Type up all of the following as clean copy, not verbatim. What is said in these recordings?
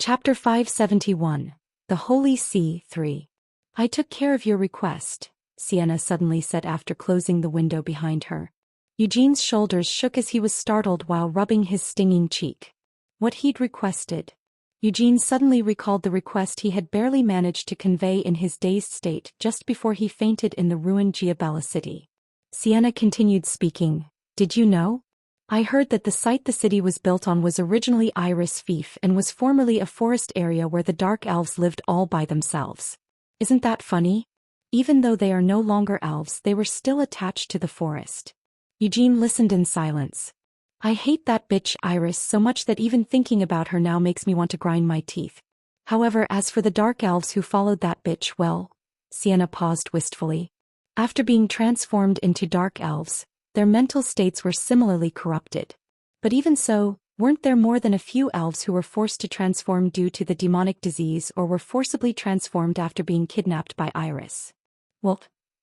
Chapter 571. The Holy Sea 3. I took care of your request, Sienna suddenly said after closing the window behind her. Eugene's shoulders shook as he was startled while rubbing his stinging cheek. What he'd requested. Eugene suddenly recalled the request he had barely managed to convey in his dazed state just before he fainted in the ruined Giabella city. Sienna continued speaking. Did you know? I heard that the site the city was built on was originally Iris Fief and was formerly a forest area where the dark elves lived all by themselves. Isn't that funny? Even though they are no longer elves, they were still attached to the forest. Eugene listened in silence. I hate that bitch Iris so much that even thinking about her now makes me want to grind my teeth. However, as for the dark elves who followed that bitch, well, Sienna paused wistfully. After being transformed into dark elves, their mental states were similarly corrupted. But even so, weren't there more than a few elves who were forced to transform due to the demonic disease or were forcibly transformed after being kidnapped by Iris? Well,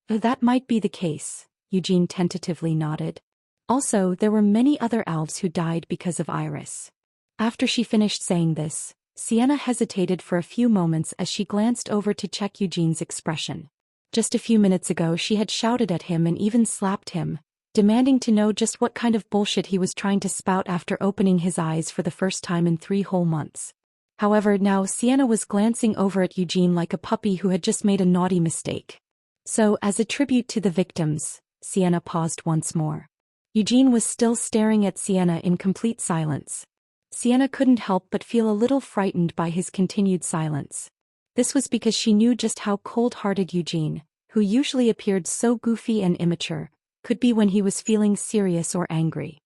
that might be the case, Eugene tentatively nodded. Also, there were many other elves who died because of Iris. After she finished saying this, Sienna hesitated for a few moments as she glanced over to check Eugene's expression. Just a few minutes ago she had shouted at him and even slapped him, demanding to know just what kind of bullshit he was trying to spout after opening his eyes for the first time in 3 whole months. However, now Sienna was glancing over at Eugene like a puppy who had just made a naughty mistake. So, as a tribute to the victims, Sienna paused once more. Eugene was still staring at Sienna in complete silence. Sienna couldn't help but feel a little frightened by his continued silence. This was because she knew just how cold-hearted Eugene, who usually appeared so goofy and immature, could be when he was feeling serious or angry.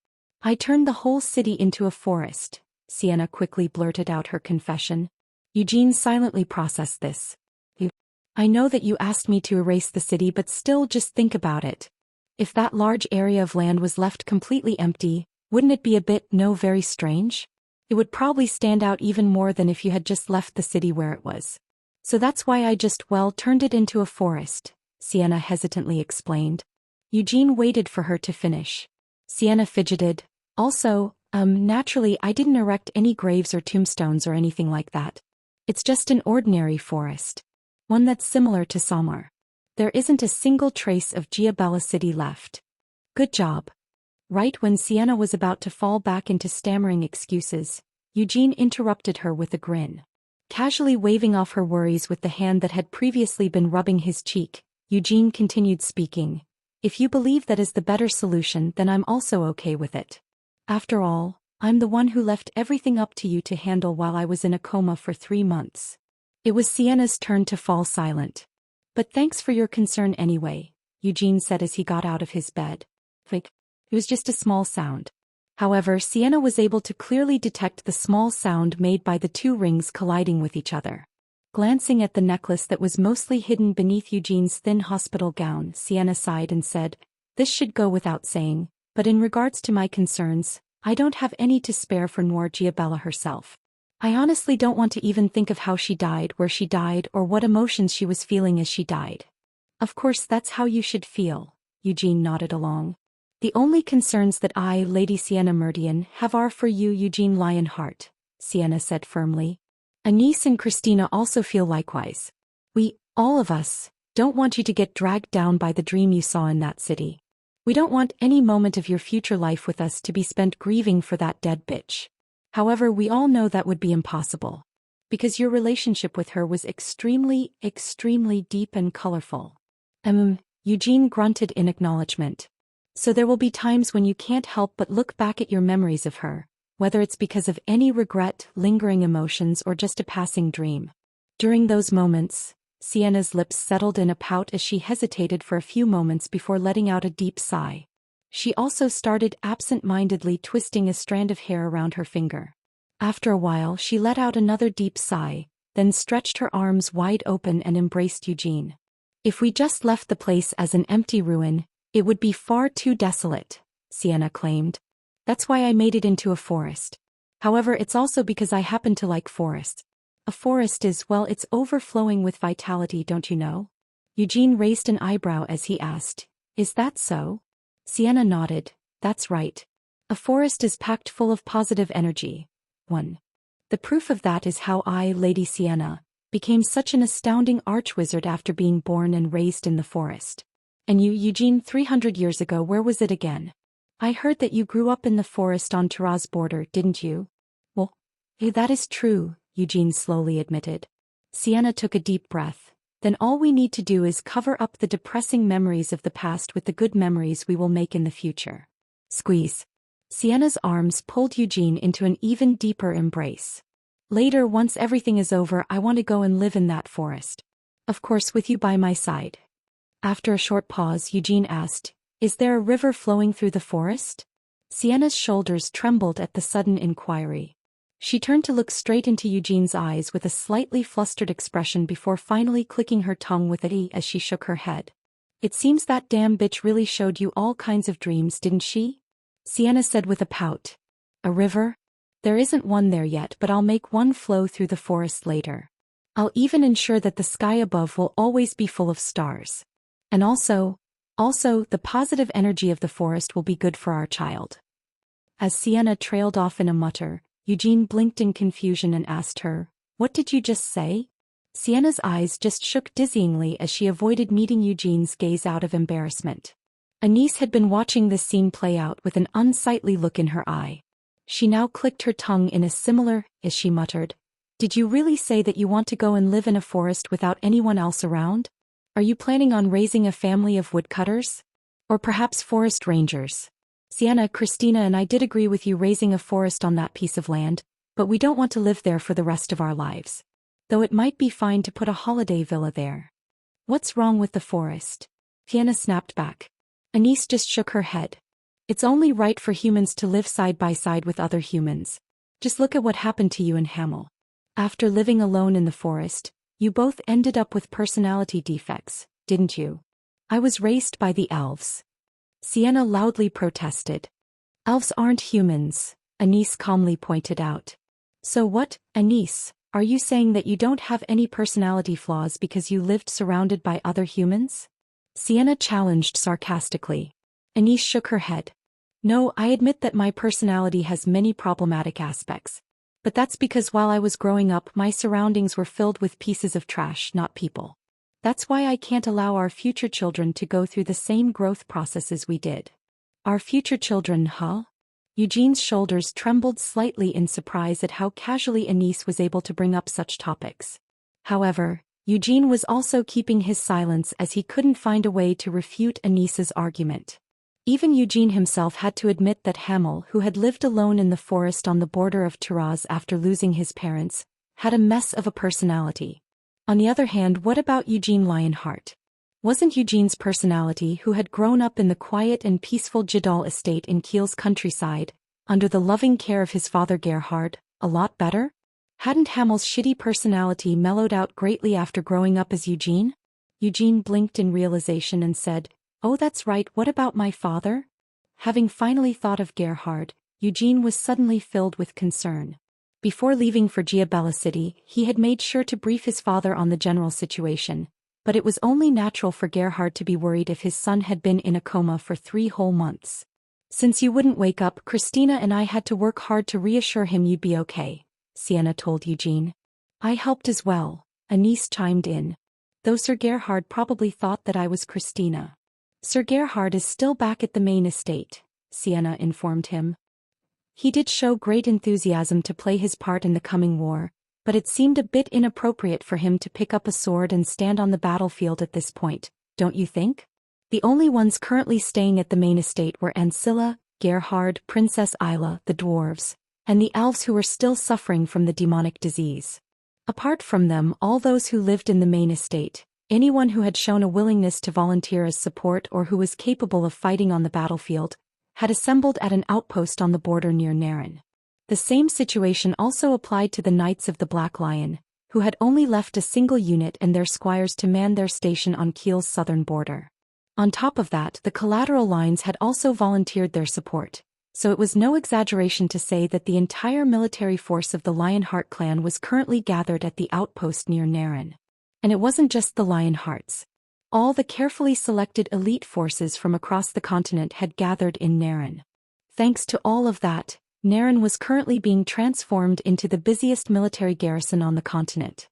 I turned the whole city into a forest, Sienna quickly blurted out her confession. Eugene silently processed this. I know that you asked me to erase the city, but still, just think about it. If that large area of land was left completely empty, wouldn't it be a bit, very strange? It would probably stand out even more than if you had just left the city where it was. So that's why I just, turned it into a forest, Sienna hesitantly explained. Eugene waited for her to finish. Sienna fidgeted. Also, naturally I didn't erect any graves or tombstones or anything like that. It's just an ordinary forest. One that's similar to Samar. There isn't a single trace of Giabella City left. Good job. Right when Sienna was about to fall back into stammering excuses, Eugene interrupted her with a grin. Casually waving off her worries with the hand that had previously been rubbing his cheek, Eugene continued speaking. If you believe that is the better solution, then I'm also okay with it. After all, I'm the one who left everything up to you to handle while I was in a coma for 3 months. It was Sienna's turn to fall silent. But thanks for your concern anyway, Eugene said as he got out of his bed. It was just a small sound. However, Sienna was able to clearly detect the small sound made by the 2 rings colliding with each other. Glancing at the necklace that was mostly hidden beneath Eugene's thin hospital gown, Sienna sighed and said, This should go without saying, but in regards to my concerns, I don't have any to spare for Noir Giabella herself. I honestly don't want to even think of how she died, where she died, or what emotions she was feeling as she died. Of course that's how you should feel, Eugene nodded along. The only concerns that I, Lady Sienna Meridian, have are for you, Eugene Lionheart, Sienna said firmly. Anise and Christina also feel likewise. We, all of us, don't want you to get dragged down by the dream you saw in that city. We don't want any moment of your future life with us to be spent grieving for that dead bitch. However, we all know that would be impossible. Because your relationship with her was extremely, extremely deep and colorful. Eugene grunted in acknowledgement. So there will be times when you can't help but look back at your memories of her, whether it's because of any regret, lingering emotions, or just a passing dream. During those moments, Sienna's lips settled in a pout as she hesitated for a few moments before letting out a deep sigh. She also started absent-mindedly twisting a strand of hair around her finger. After a while she let out another deep sigh, then stretched her arms wide open and embraced Eugene. If we just left the place as an empty ruin, it would be far too desolate, Sienna claimed. That's why I made it into a forest. However, it's also because I happen to like forests. A forest is, it's overflowing with vitality, don't you know? Eugene raised an eyebrow as he asked, Is that so? Sienna nodded. That's right. A forest is packed full of positive energy. 1. The proof of that is how I, Lady Sienna, became such an astounding archwizard after being born and raised in the forest. And you, Eugene, 300 years ago, where was it again? I heard that you grew up in the forest on Taraz's border, didn't you? Well, that is true, Eugene slowly admitted. Sienna took a deep breath. Then all we need to do is cover up the depressing memories of the past with the good memories we will make in the future. Squeeze. Sienna's arms pulled Eugene into an even deeper embrace. Later, once everything is over, I want to go and live in that forest. Of course, with you by my side. After a short pause, Eugene asked, "Is there a river flowing through the forest?" Sienna's shoulders trembled at the sudden inquiry. She turned to look straight into Eugene's eyes with a slightly flustered expression before finally clicking her tongue with an "e" as she shook her head. "It seems that damn bitch really showed you all kinds of dreams, didn't she?" Sienna said with a pout. "A river? There isn't one there yet, but I'll make one flow through the forest later. I'll even ensure that the sky above will always be full of stars. And also, the positive energy of the forest will be good for our child." As Sienna trailed off in a mutter, Eugene blinked in confusion and asked her, "What did you just say?" Sienna's eyes just shook dizzyingly as she avoided meeting Eugene's gaze out of embarrassment. Anise had been watching this scene play out with an unsightly look in her eye. She now clicked her tongue in a similar, as she muttered, "Did you really say that you want to go and live in a forest without anyone else around? Are you planning on raising a family of woodcutters? Or perhaps forest rangers? Sienna, Christina and I did agree with you raising a forest on that piece of land, but we don't want to live there for the rest of our lives. Though it might be fine to put a holiday villa there." "What's wrong with the forest?" Sienna snapped back. Anise just shook her head. "It's only right for humans to live side by side with other humans. Just look at what happened to you and Hamel. After living alone in the forest, you both ended up with personality defects, didn't you?" "I was raised by the elves." Sienna loudly protested. "Elves aren't humans," Anise calmly pointed out. "So what, Anise, are you saying that you don't have any personality flaws because you lived surrounded by other humans?" Sienna challenged sarcastically. Anise shook her head. "No, I admit that my personality has many problematic aspects. But that's because while I was growing up, my surroundings were filled with pieces of trash, not people. That's why I can't allow our future children to go through the same growth processes we did." "Our future children, huh?" Eugene's shoulders trembled slightly in surprise at how casually Anise was able to bring up such topics. However, Eugene was also keeping his silence as he couldn't find a way to refute Anise's argument. Even Eugene himself had to admit that Hamel, who had lived alone in the forest on the border of Taraz after losing his parents, had a mess of a personality. On the other hand, what about Eugene Lionheart? Wasn't Eugene's personality, who had grown up in the quiet and peaceful Jadal estate in Kiel's countryside, under the loving care of his father Gerhard, a lot better? Hadn't Hamel's shitty personality mellowed out greatly after growing up as Eugene? Eugene blinked in realization and said, "Oh, that's right, what about my father?" Having finally thought of Gerhard, Eugene was suddenly filled with concern. Before leaving for Giabella City, he had made sure to brief his father on the general situation, but it was only natural for Gerhard to be worried if his son had been in a coma for 3 whole months. "Since you wouldn't wake up, Christina and I had to work hard to reassure him you'd be okay," Sienna told Eugene. "I helped as well," Anise chimed in. "Though Sir Gerhard probably thought that I was Christina." "Sir Gerhard is still back at the main estate," Sienna informed him. "He did show great enthusiasm to play his part in the coming war, but it seemed a bit inappropriate for him to pick up a sword and stand on the battlefield at this point, don't you think?" The only ones currently staying at the main estate were Ancilla, Gerhard, Princess Isla, the dwarves, and the elves who were still suffering from the demonic disease. Apart from them, all those who lived in the main estate, anyone who had shown a willingness to volunteer as support or who was capable of fighting on the battlefield, had assembled at an outpost on the border near Naren. The same situation also applied to the Knights of the Black Lion, who had only left a single unit and their squires to man their station on Kiel's southern border. On top of that, the collateral lines had also volunteered their support, so it was no exaggeration to say that the entire military force of the Lionheart clan was currently gathered at the outpost near Naren. And it wasn't just the Lionhearts. All the carefully selected elite forces from across the continent had gathered in Naren. Thanks to all of that, Naren was currently being transformed into the busiest military garrison on the continent.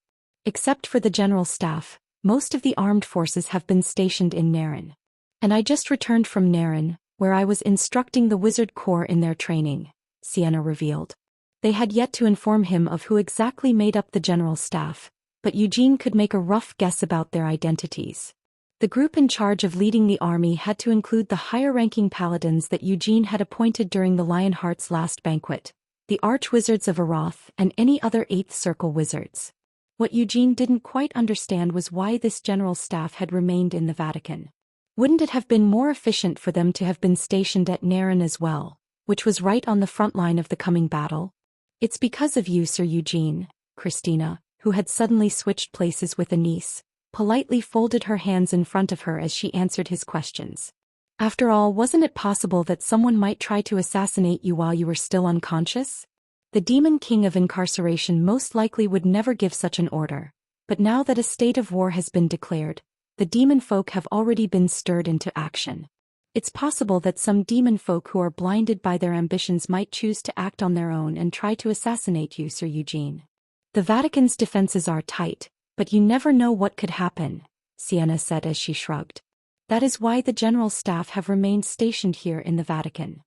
Except for the general staff, most of the armed forces have been stationed in Naren. And I just returned from Naren, where I was instructing the Wizard Corps in their training, Sienna revealed. They had yet to inform him of who exactly made up the general staff, but Eugene could make a rough guess about their identities. The group in charge of leading the army had to include the higher-ranking paladins that Eugene had appointed during the Lionheart's last banquet, the Archwizards of Aroth and any other Eighth Circle wizards. What Eugene didn't quite understand was why this general staff had remained in the Vatican. Wouldn't it have been more efficient for them to have been stationed at Naren as well, which was right on the front line of the coming battle? It's because of you, Sir Eugene, Christina, who had suddenly switched places with Anise, politely folded her hands in front of her as she answered his questions. After all, wasn't it possible that someone might try to assassinate you while you were still unconscious? The Demon King of Incarceration most likely would never give such an order, but now that a state of war has been declared, the demon folk have already been stirred into action. It's possible that some demon folk who are blinded by their ambitions might choose to act on their own and try to assassinate you, Sir Eugene. The Vatican's defenses are tight, but you never know what could happen, Sienna said as she shrugged. That is why the general staff have remained stationed here in the Vatican.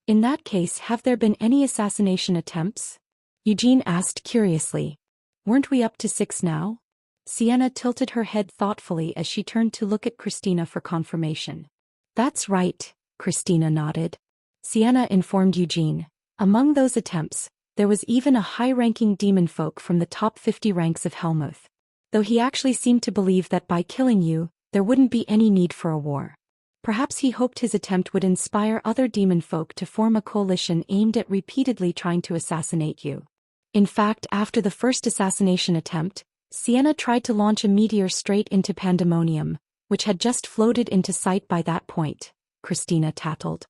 In that case, have there been any assassination attempts? Eugene asked curiously. Weren't we up to 6 now? Sienna tilted her head thoughtfully as she turned to look at Christina for confirmation. That's right, Christina nodded. Sienna informed Eugene. Among those attempts, there was even a high-ranking demon folk from the top 50 ranks of Helmuth. Though he actually seemed to believe that by killing you, there wouldn't be any need for a war. Perhaps he hoped his attempt would inspire other demon folk to form a coalition aimed at repeatedly trying to assassinate you. In fact, after the first assassination attempt, Sienna tried to launch a meteor straight into Pandemonium, which had just floated into sight by that point, Christina tattled.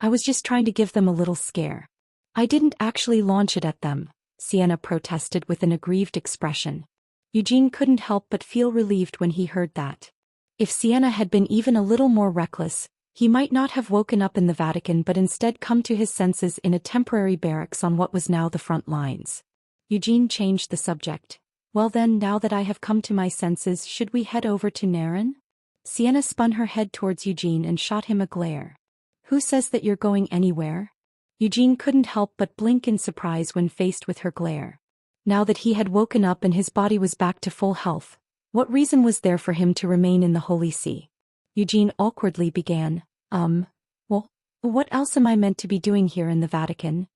I was just trying to give them a little scare. I didn't actually launch it at them, Sienna protested with an aggrieved expression. Eugene couldn't help but feel relieved when he heard that. If Sienna had been even a little more reckless, he might not have woken up in the Vatican but instead come to his senses in a temporary barracks on what was now the front lines. Eugene changed the subject. Well then, now that I have come to my senses, should we head over to Naren? Sienna spun her head towards Eugene and shot him a glare. Who says that you're going anywhere? Eugene couldn't help but blink in surprise when faced with her glare. Now that he had woken up and his body was back to full health, what reason was there for him to remain in the Holy See? Eugene awkwardly began, well, what else am I meant to be doing here in the Vatican?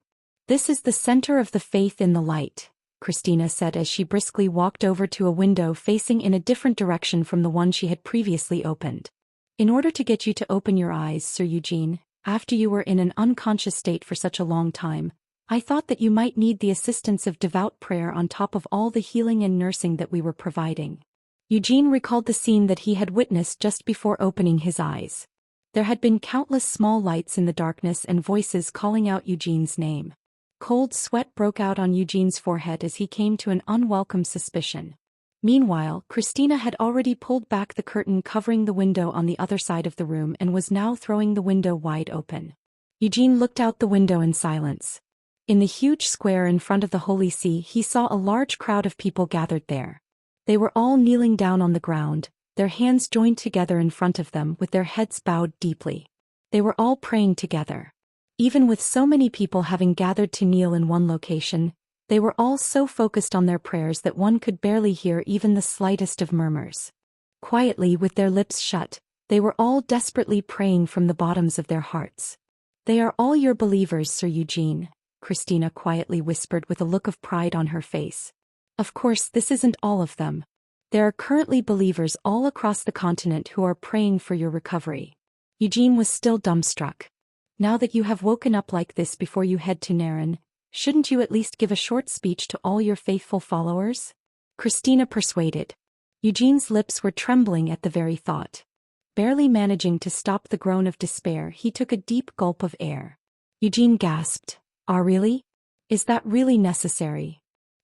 This is the center of the faith in the light, Christina said as she briskly walked over to a window facing in a different direction from the one she had previously opened. In order to get you to open your eyes, Sir Eugene, after you were in an unconscious state for such a long time, I thought that you might need the assistance of devout prayer on top of all the healing and nursing that we were providing. Eugene recalled the scene that he had witnessed just before opening his eyes. There had been countless small lights in the darkness and voices calling out Eugene's name. Cold sweat broke out on Eugene's forehead as he came to an unwelcome suspicion. Meanwhile, Christina had already pulled back the curtain covering the window on the other side of the room and was now throwing the window wide open. Eugene looked out the window in silence. In the huge square in front of the Holy See, he saw a large crowd of people gathered there. They were all kneeling down on the ground, their hands joined together in front of them with their heads bowed deeply. They were all praying together. Even with so many people having gathered to kneel in one location, they were all so focused on their prayers that one could barely hear even the slightest of murmurs. Quietly, with their lips shut, they were all desperately praying from the bottoms of their hearts. They are all your believers, Sir Eugene, Christina quietly whispered with a look of pride on her face. Of course, this isn't all of them. There are currently believers all across the continent who are praying for your recovery. Eugene was still dumbstruck. Now that you have woken up like this before you head to Naren, shouldn't you at least give a short speech to all your faithful followers? Christina persuaded. Eugene's lips were trembling at the very thought. Barely managing to stop the groan of despair, he took a deep gulp of air. Eugene gasped. Really? Is that really necessary?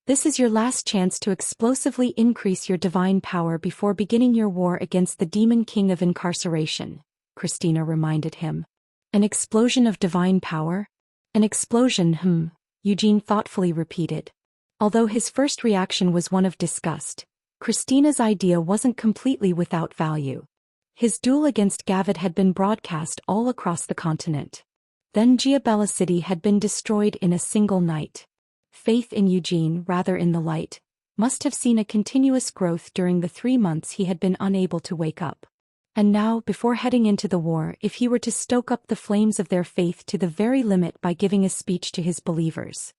This is your last chance to explosively increase your divine power before beginning your war against the Demon King of Incarceration, Christina reminded him. An explosion of divine power? An explosion, Eugene thoughtfully repeated. Although his first reaction was one of disgust, Christina's idea wasn't completely without value. His duel against Gavid had been broadcast all across the continent. Then Giabella City had been destroyed in a single night. Faith in Eugene, rather in the light, must have seen a continuous growth during the 3 months he had been unable to wake up. And now, before heading into the war, if he were to stoke up the flames of their faith to the very limit by giving a speech to his believers.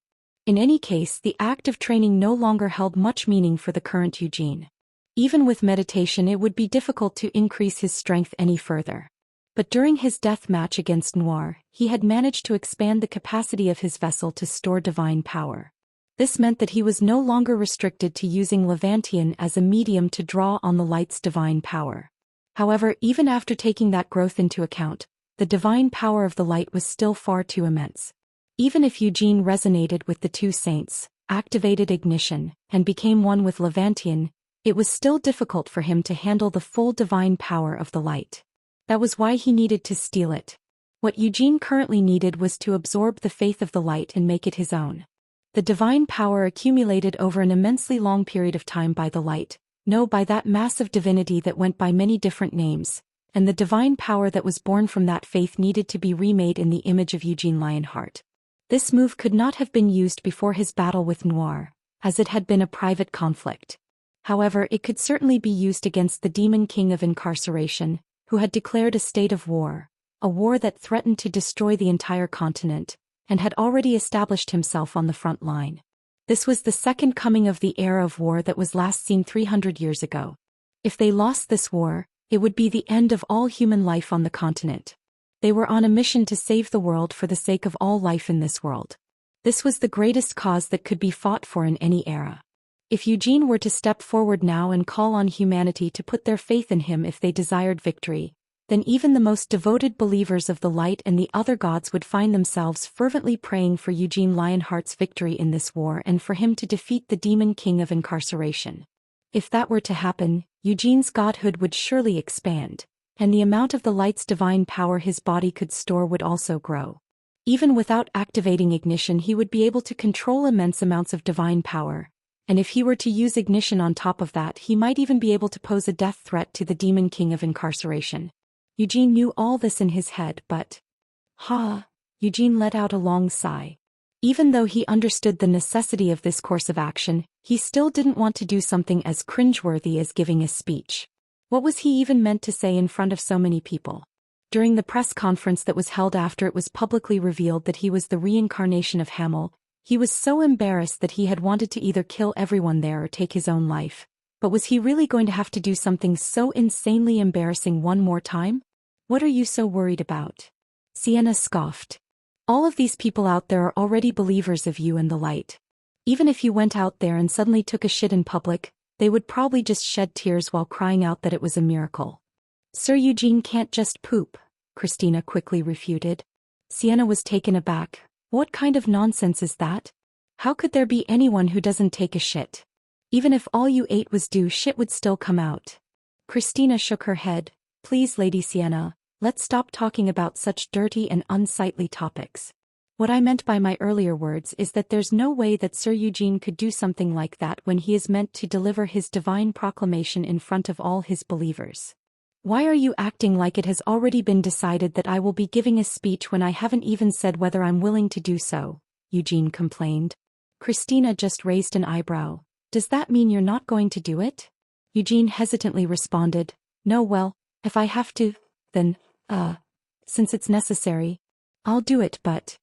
In any case, the act of training no longer held much meaning for the current Eugene. Even with meditation, it would be difficult to increase his strength any further. But during his death match against Noir, he had managed to expand the capacity of his vessel to store divine power. This meant that he was no longer restricted to using Levantian as a medium to draw on the light's divine power. However, even after taking that growth into account, the divine power of the light was still far too immense. Even if Eugene resonated with the two saints, activated ignition, and became one with Levantian, it was still difficult for him to handle the full divine power of the light. That was why he needed to steal it. What Eugene currently needed was to absorb the faith of the light and make it his own. The divine power accumulated over an immensely long period of time by the light, by that massive divinity that went by many different names, and the divine power that was born from that faith needed to be remade in the image of Eugene Lionheart. This move could not have been used before his battle with Noir, as it had been a private conflict. However, it could certainly be used against the demon king of incarceration, who had declared a state of war, a war that threatened to destroy the entire continent, and had already established himself on the front line. This was the second coming of the era of war that was last seen 300 years ago. If they lost this war, it would be the end of all human life on the continent. They were on a mission to save the world for the sake of all life in this world. This was the greatest cause that could be fought for in any era. If Eugene were to step forward now and call on humanity to put their faith in him if they desired victory, then even the most devoted believers of the light and the other gods would find themselves fervently praying for Eugene Lionheart's victory in this war and for him to defeat the demon king of incarceration. If that were to happen, Eugene's godhood would surely expand, and the amount of the light's divine power his body could store would also grow. Even without activating ignition, he would be able to control immense amounts of divine power, and if he were to use ignition on top of that, he might even be able to pose a death threat to the demon king of incarceration. Eugene knew all this in his head, but... Eugene let out a long sigh. Even though he understood the necessity of this course of action, he still didn't want to do something as cringeworthy as giving a speech. What was he even meant to say in front of so many people? During the press conference that was held after it was publicly revealed that he was the reincarnation of Hamel, he was so embarrassed that he had wanted to either kill everyone there or take his own life. But was he really going to have to do something so insanely embarrassing one more time? What are you so worried about? Sienna scoffed. All of these people out there are already believers of you and the light. Even if you went out there and suddenly took a shit in public, they would probably just shed tears while crying out that it was a miracle. Sir Eugene can't just poop, Christina quickly refuted. Sienna was taken aback. What kind of nonsense is that? How could there be anyone who doesn't take a shit? Even if all you ate was dew, shit would still come out. Christina shook her head. Please, Lady Sienna, let's stop talking about such dirty and unsightly topics. What I meant by my earlier words is that there's no way that Sir Eugene could do something like that when he is meant to deliver his divine proclamation in front of all his believers. Why are you acting like it has already been decided that I will be giving a speech when I haven't even said whether I'm willing to do so? Eugene complained. Christina just raised an eyebrow. Does that mean you're not going to do it? Eugene hesitantly responded. No, well, if I have to, then, since it's necessary, I'll do it, but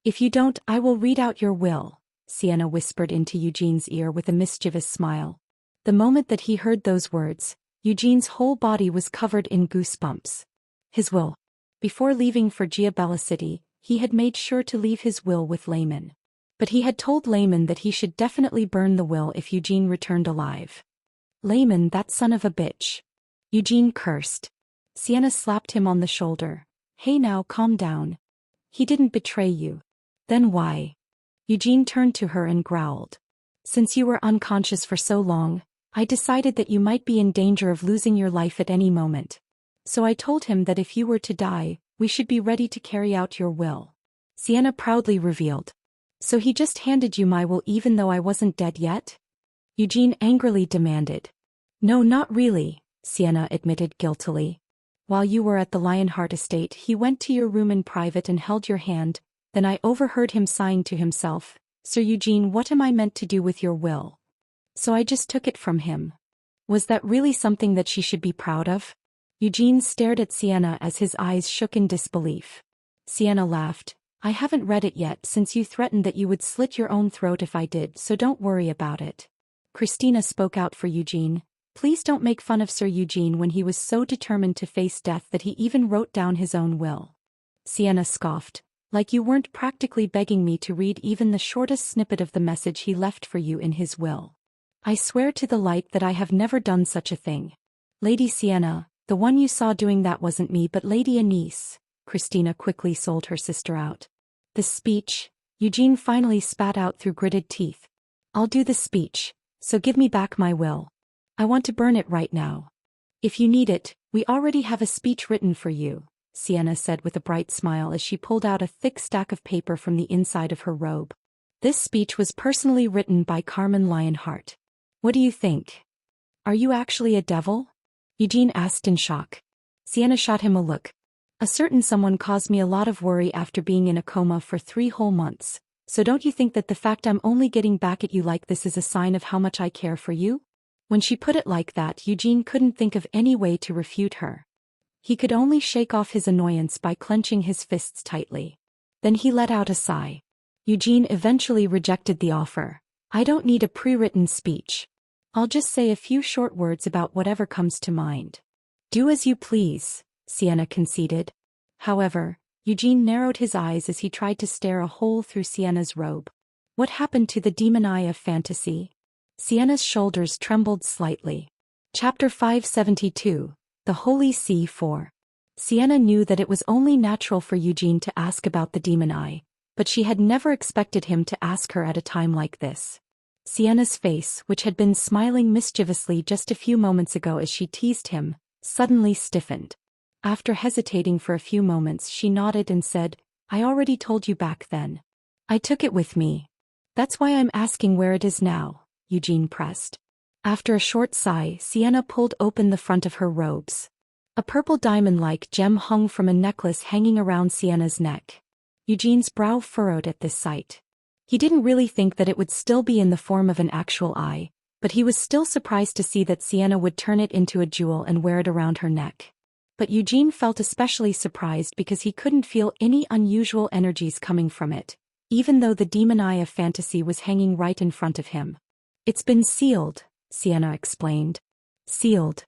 if you don't, I will read out your will, Sienna whispered into Eugene's ear with a mischievous smile. The moment that he heard those words, Eugene's whole body was covered in goosebumps. His will. Before leaving for Giabella City, he had made sure to leave his will with Layman. But he had told Layman that he should definitely burn the will if Eugene returned alive. Layman, that son of a bitch. Eugene cursed. Sienna slapped him on the shoulder. Hey now, calm down. He didn't betray you. Then why? Eugene turned to her and growled. Since you were unconscious for so long, I decided that you might be in danger of losing your life at any moment. So I told him that if you were to die, we should be ready to carry out your will. Sienna proudly revealed. So he just handed you my will even though I wasn't dead yet? Eugene angrily demanded. No, not really, Sienna admitted guiltily. While you were at the Lionheart estate, he went to your room in private and held your hand, then I overheard him sighing to himself, Sir Eugene, what am I meant to do with your will? So I just took it from him. Was that really something that she should be proud of? Eugene stared at Sienna as his eyes shook in disbelief. Sienna laughed. I haven't read it yet since you threatened that you would slit your own throat if I did, so don't worry about it. Christina spoke out for Eugene. Please don't make fun of Sir Eugene when he was so determined to face death that he even wrote down his own will. Sienna scoffed. Like you weren't practically begging me to read even the shortest snippet of the message he left for you in his will. I swear to the light that I have never done such a thing. Lady Sienna, the one you saw doing that wasn't me but Lady Anise. Christina quickly sold her sister out. The speech, Eugene finally spat out through gritted teeth. I'll do the speech, so give me back my will. I want to burn it right now. If you need it, we already have a speech written for you, Sienna said with a bright smile as she pulled out a thick stack of paper from the inside of her robe. This speech was personally written by Carmen Lionheart. What do you think? Are you actually a devil? Eugene asked in shock. Sienna shot him a look. A certain someone caused me a lot of worry after being in a coma for 3 whole months, so don't you think that the fact I'm only getting back at you like this is a sign of how much I care for you? When she put it like that, Eugene couldn't think of any way to refute her. He could only shake off his annoyance by clenching his fists tightly. Then he let out a sigh. Eugene eventually rejected the offer. I don't need a pre-written speech. I'll just say a few short words about whatever comes to mind. Do as you please, Sienna conceded. However, Eugene narrowed his eyes as he tried to stare a hole through Sienna's robe. What happened to the demon eye of fantasy? Sienna's shoulders trembled slightly. Chapter 572, The Holy See 4. Sienna knew that it was only natural for Eugene to ask about the demon eye, but she had never expected him to ask her at a time like this. Sienna's face, which had been smiling mischievously just a few moments ago as she teased him, suddenly stiffened. After hesitating for a few moments, she nodded and said, I already told you back then. I took it with me. That's why I'm asking where it is now, Eugene pressed. After a short sigh, Sienna pulled open the front of her robes. A purple diamond-like gem hung from a necklace hanging around Sienna's neck. Eugene's brow furrowed at this sight. He didn't really think that it would still be in the form of an actual eye, but he was still surprised to see that Sienna would turn it into a jewel and wear it around her neck. But Eugene felt especially surprised because he couldn't feel any unusual energies coming from it, even though the demon eye of fantasy was hanging right in front of him. It's been sealed, Sienna explained. Sealed.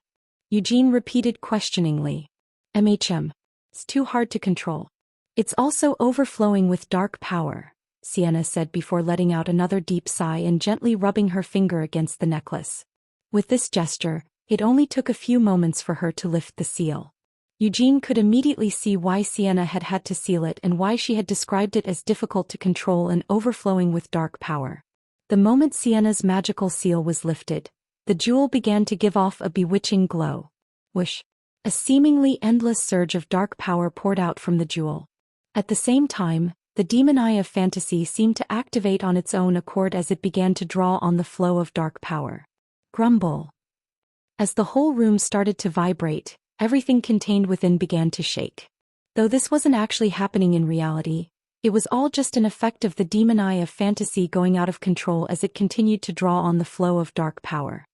Eugene repeated questioningly. It's too hard to control. It's also overflowing with dark power, Sienna said before letting out another deep sigh and gently rubbing her finger against the necklace. With this gesture, it only took a few moments for her to lift the seal. Eugene could immediately see why Sienna had had to seal it and why she had described it as difficult to control and overflowing with dark power. The moment Sienna's magical seal was lifted, the jewel began to give off a bewitching glow. Whoosh! A seemingly endless surge of dark power poured out from the jewel. At the same time, the demon eye of fantasy seemed to activate on its own accord as it began to draw on the flow of dark power. Grumble. As the whole room started to vibrate, everything contained within began to shake. Though this wasn't actually happening in reality, it was all just an effect of the demon eye of fantasy going out of control as it continued to draw on the flow of dark power.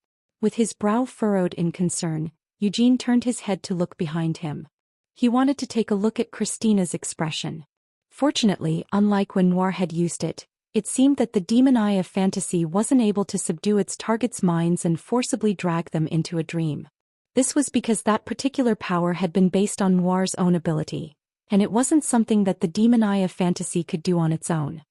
With his brow furrowed in concern, Eugene turned his head to look behind him. He wanted to take a look at Christina's expression. Fortunately, unlike when Noir had used it, it seemed that the demon eye of fantasy wasn't able to subdue its target's minds and forcibly drag them into a dream. This was because that particular power had been based on Noir's own ability, and it wasn't something that the demon eye of fantasy could do on its own.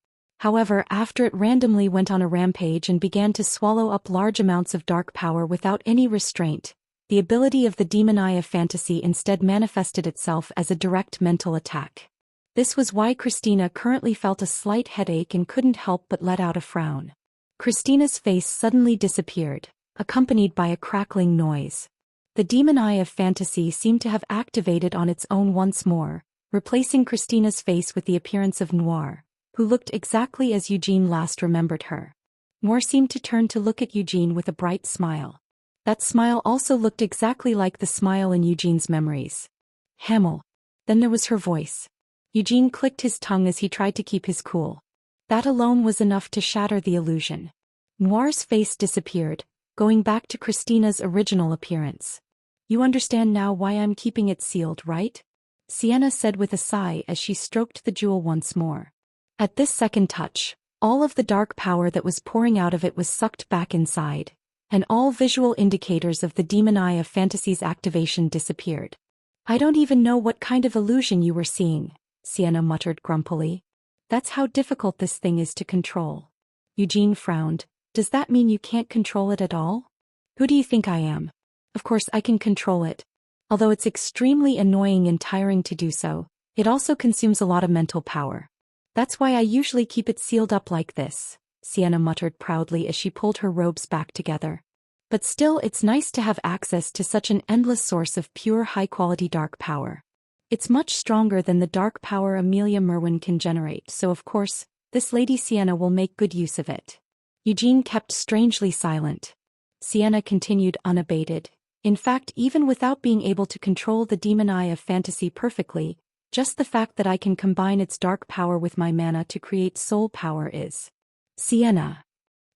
However, after it randomly went on a rampage and began to swallow up large amounts of dark power without any restraint, the ability of the demon eye of fantasy instead manifested itself as a direct mental attack. This was why Christina currently felt a slight headache and couldn't help but let out a frown. Christina's face suddenly disappeared, accompanied by a crackling noise. The demon eye of fantasy seemed to have activated on its own once more, replacing Christina's face with the appearance of Noir, who looked exactly as Eugene last remembered her. Noir seemed to turn to look at Eugene with a bright smile. That smile also looked exactly like the smile in Eugene's memories. Hamel. Then there was her voice. Eugene clicked his tongue as he tried to keep his cool. That alone was enough to shatter the illusion. Noir's face disappeared, going back to Christina's original appearance. You understand now why I'm keeping it sealed, right? Sienna said with a sigh as she stroked the jewel once more. At this second touch, all of the dark power that was pouring out of it was sucked back inside, and all visual indicators of the demon eye of fantasy's activation disappeared. I don't even know what kind of illusion you were seeing, Sienna muttered grumpily. That's how difficult this thing is to control. Eugene frowned. Does that mean you can't control it at all? Who do you think I am? Of course I can control it. Although it's extremely annoying and tiring to do so, it also consumes a lot of mental power. That's why I usually keep it sealed up like this, Sienna muttered proudly as she pulled her robes back together. But still, it's nice to have access to such an endless source of pure high-quality dark power. It's much stronger than the dark power Amelia Merwin can generate, so of course, this Lady Sienna will make good use of it. Eugene kept strangely silent. Sienna continued unabated. In fact, even without being able to control the demon eye of fantasy perfectly, just the fact that I can combine its dark power with my mana to create soul power is. Sienna.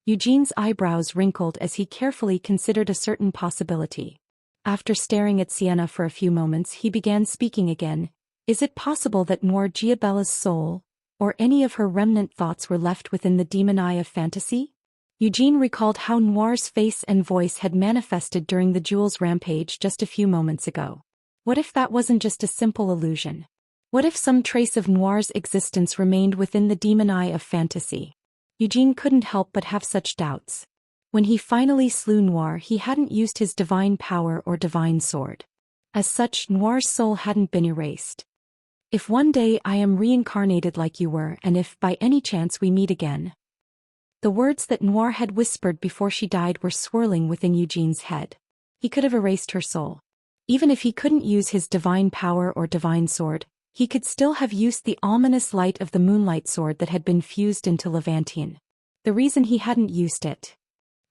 Eugene's eyebrows wrinkled as he carefully considered a certain possibility. After staring at Sienna for a few moments, he began speaking again. Is it possible that Noir Giabella's soul, or any of her remnant thoughts, were left within the demon eye of fantasy? Eugene recalled how Noir's face and voice had manifested during the jewel's rampage just a few moments ago. What if that wasn't just a simple illusion? What if some trace of Noir's existence remained within the demon eye of fantasy? Eugene couldn't help but have such doubts. When he finally slew Noir, he hadn't used his divine power or divine sword. As such, Noir's soul hadn't been erased. If one day I am reincarnated like you were, and if by any chance we meet again. The words that Noir had whispered before she died were swirling within Eugene's head. He could have erased her soul. Even if he couldn't use his divine power or divine sword, he could still have used the ominous light of the moonlight sword that had been fused into Levantian. The reason he hadn't used it.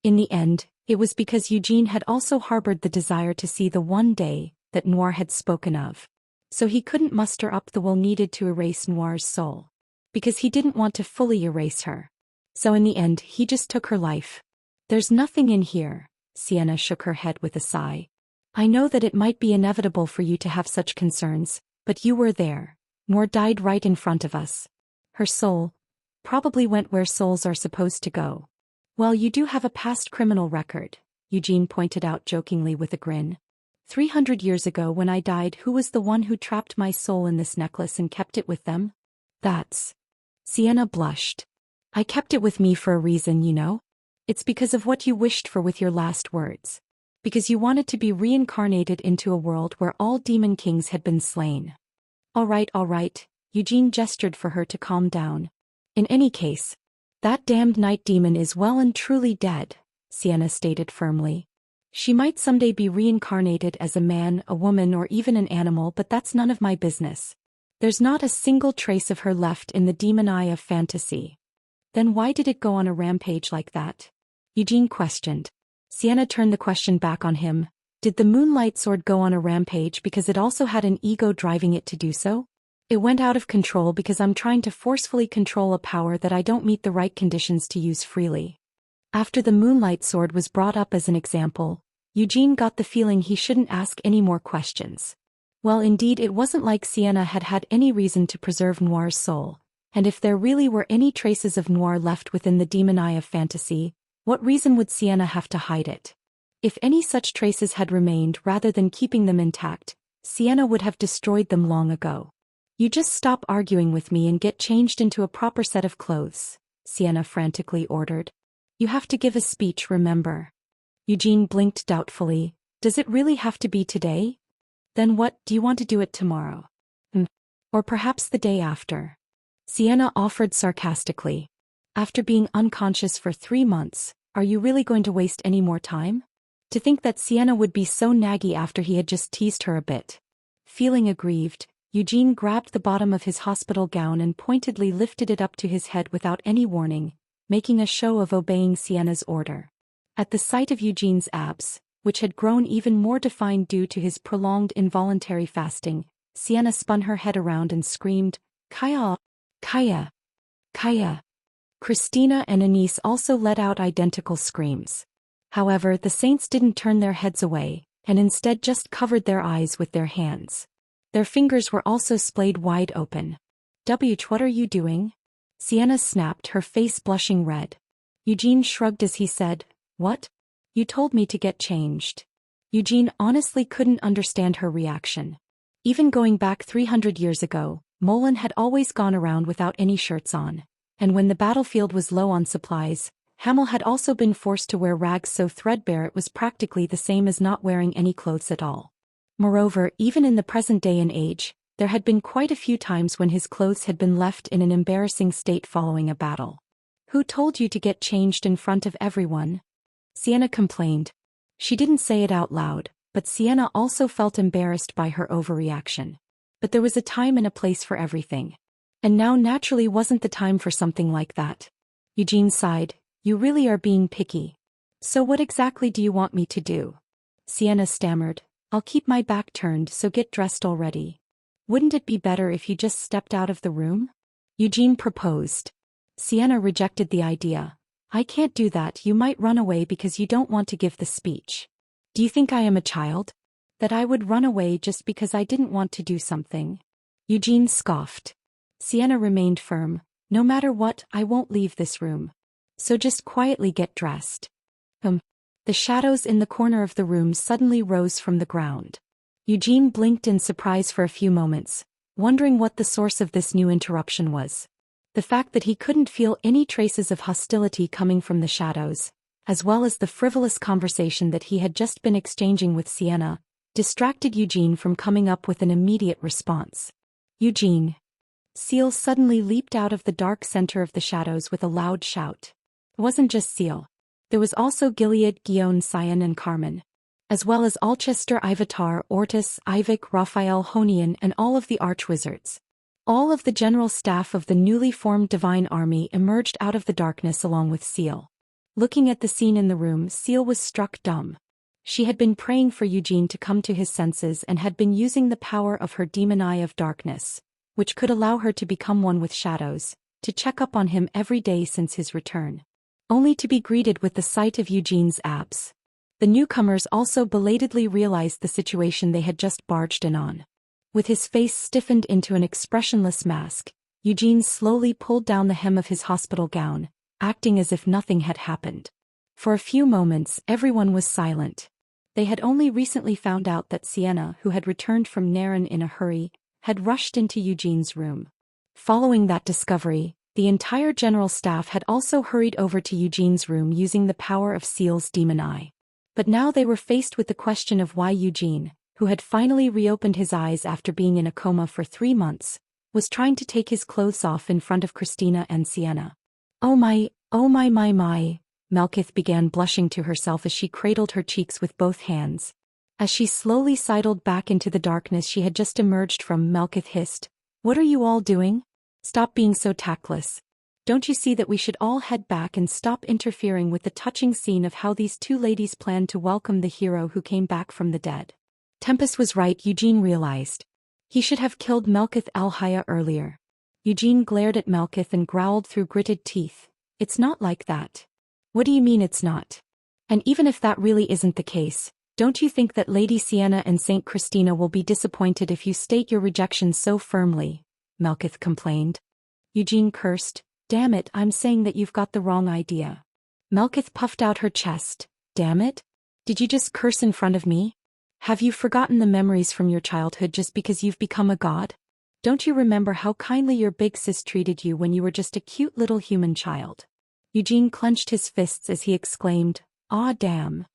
In the end, it was because Eugene had also harbored the desire to see the one day that Noir had spoken of. So he couldn't muster up the will needed to erase Noir's soul. Because he didn't want to fully erase her. So in the end, he just took her life. There's nothing in here, Sienna shook her head with a sigh. I know that it might be inevitable for you to have such concerns, but you were there. Noir died right in front of us. Her soul probably went where souls are supposed to go. Well, you do have a past criminal record, Eugene pointed out jokingly with a grin. 300 years ago when I died, who was the one who trapped my soul in this necklace and kept it with them? That's... Sienna blushed. I kept it with me for a reason, you know? It's because of what you wished for with your last words. Because you wanted to be reincarnated into a world where all demon kings had been slain. All right, Eugene gestured for her to calm down. In any case, that damned night demon is well and truly dead, Sienna stated firmly. She might someday be reincarnated as a man, a woman, or even an animal, but that's none of my business. There's not a single trace of her left in the demon eye of fantasy. Then why did it go on a rampage like that? Eugene questioned. Sienna turned the question back on him. Did the moonlight sword go on a rampage because it also had an ego driving it to do so? It went out of control because I'm trying to forcefully control a power that I don't meet the right conditions to use freely. After the moonlight sword was brought up as an example, Eugene got the feeling he shouldn't ask any more questions. Well, indeed, it wasn't like Sienna had had any reason to preserve Noir's soul, and if there really were any traces of Noir left within the demon eye of fantasy, what reason would Sienna have to hide it? If any such traces had remained rather than keeping them intact, Sienna would have destroyed them long ago. You just stop arguing with me and get changed into a proper set of clothes, Sienna frantically ordered. You have to give a speech, remember. Eugene blinked doubtfully. Does it really have to be today? Then what, do you want to do it tomorrow? Or perhaps the day after? Sienna offered sarcastically. After being unconscious for 3 months, are you really going to waste any more time? To think that Sienna would be so naggy after he had just teased her a bit. Feeling aggrieved, Eugene grabbed the bottom of his hospital gown and pointedly lifted it up to his head without any warning, making a show of obeying Sienna's order. At the sight of Eugene's abs, which had grown even more defined due to his prolonged involuntary fasting, Sienna spun her head around and screamed, "Kaya! Kaya! Kaya!" Christina and Anise also let out identical screams. However, the saints didn't turn their heads away, and instead just covered their eyes with their hands. Their fingers were also splayed wide open. "What are you doing?" Sienna snapped, her face blushing red. Eugene shrugged as he said, "What? You told me to get changed." Eugene honestly couldn't understand her reaction. Even going back 300 years ago, Molen had always gone around without any shirts on. And when the battlefield was low on supplies, Hamel had also been forced to wear rags so threadbare it was practically the same as not wearing any clothes at all. Moreover, even in the present day and age, there had been quite a few times when his clothes had been left in an embarrassing state following a battle. "Who told you to get changed in front of everyone?" Sienna complained. She didn't say it out loud, but Sienna also felt embarrassed by her overreaction. But there was a time and a place for everything. And now naturally wasn't the time for something like that. Eugene sighed. "You really are being picky. So what exactly do you want me to do?" Sienna stammered. "I'll keep my back turned, so get dressed already." "Wouldn't it be better if you just stepped out of the room?" Eugene proposed. Sienna rejected the idea. "I can't do that. You might run away because you don't want to give the speech. Do you think I am a child? That I would run away just because I didn't want to do something?" Eugene scoffed. Sienna remained firm. "No matter what, I won't leave this room. So just quietly get dressed." The shadows in the corner of the room suddenly rose from the ground. Eugene blinked in surprise for a few moments, wondering what the source of this new interruption was. The fact that he couldn't feel any traces of hostility coming from the shadows, as well as the frivolous conversation that he had just been exchanging with Sienna, distracted Eugene from coming up with an immediate response. "Eugene!" Seal suddenly leaped out of the dark center of the shadows with a loud shout. It wasn't just Seal. There was also Gilead, Guion, Sion and Carmen, as well as Alchester, Ivatar, Ortis, Ivic, Raphael, Honian and all of the archwizards. All of the general staff of the newly formed divine army emerged out of the darkness along with Seal. Looking at the scene in the room, Seal was struck dumb. She had been praying for Eugene to come to his senses and had been using the power of her demon eye of darkness, which could allow her to become one with shadows, to check up on him every day since his return. Only to be greeted with the sight of Eugene's abs. The newcomers also belatedly realized the situation they had just barged in on. With his face stiffened into an expressionless mask, Eugene slowly pulled down the hem of his hospital gown, acting as if nothing had happened. For a few moments, everyone was silent. They had only recently found out that Sienna, who had returned from Naren in a hurry, had rushed into Eugene's room. Following that discovery, the entire general staff had also hurried over to Eugene's room using the power of Seal's demon eye. But now they were faced with the question of why Eugene, who had finally reopened his eyes after being in a coma for 3 months, was trying to take his clothes off in front of Christina and Sienna. Oh my, Melkith began blushing to herself as she cradled her cheeks with both hands. As she slowly sidled back into the darkness she had just emerged from, Melkith hissed, "What are you all doing? Stop being so tactless. Don't you see that we should all head back and stop interfering with the touching scene of how these two ladies planned to welcome the hero who came back from the dead?" Tempest was right, Eugene realized. He should have killed Melkith Elhaya earlier. Eugene glared at Melkith and growled through gritted teeth. "It's not like that." "What do you mean it's not? And even if that really isn't the case, don't you think that Lady Sienna and Saint Christina will be disappointed if you state your rejection so firmly?" Melkith complained. Eugene cursed. "Damn it, I'm saying that you've got the wrong idea." Melkith puffed out her chest. "Damn it? Did you just curse in front of me? Have you forgotten the memories from your childhood just because you've become a god? Don't you remember how kindly your big sis treated you when you were just a cute little human child?" Eugene clenched his fists as he exclaimed, "Aw damn.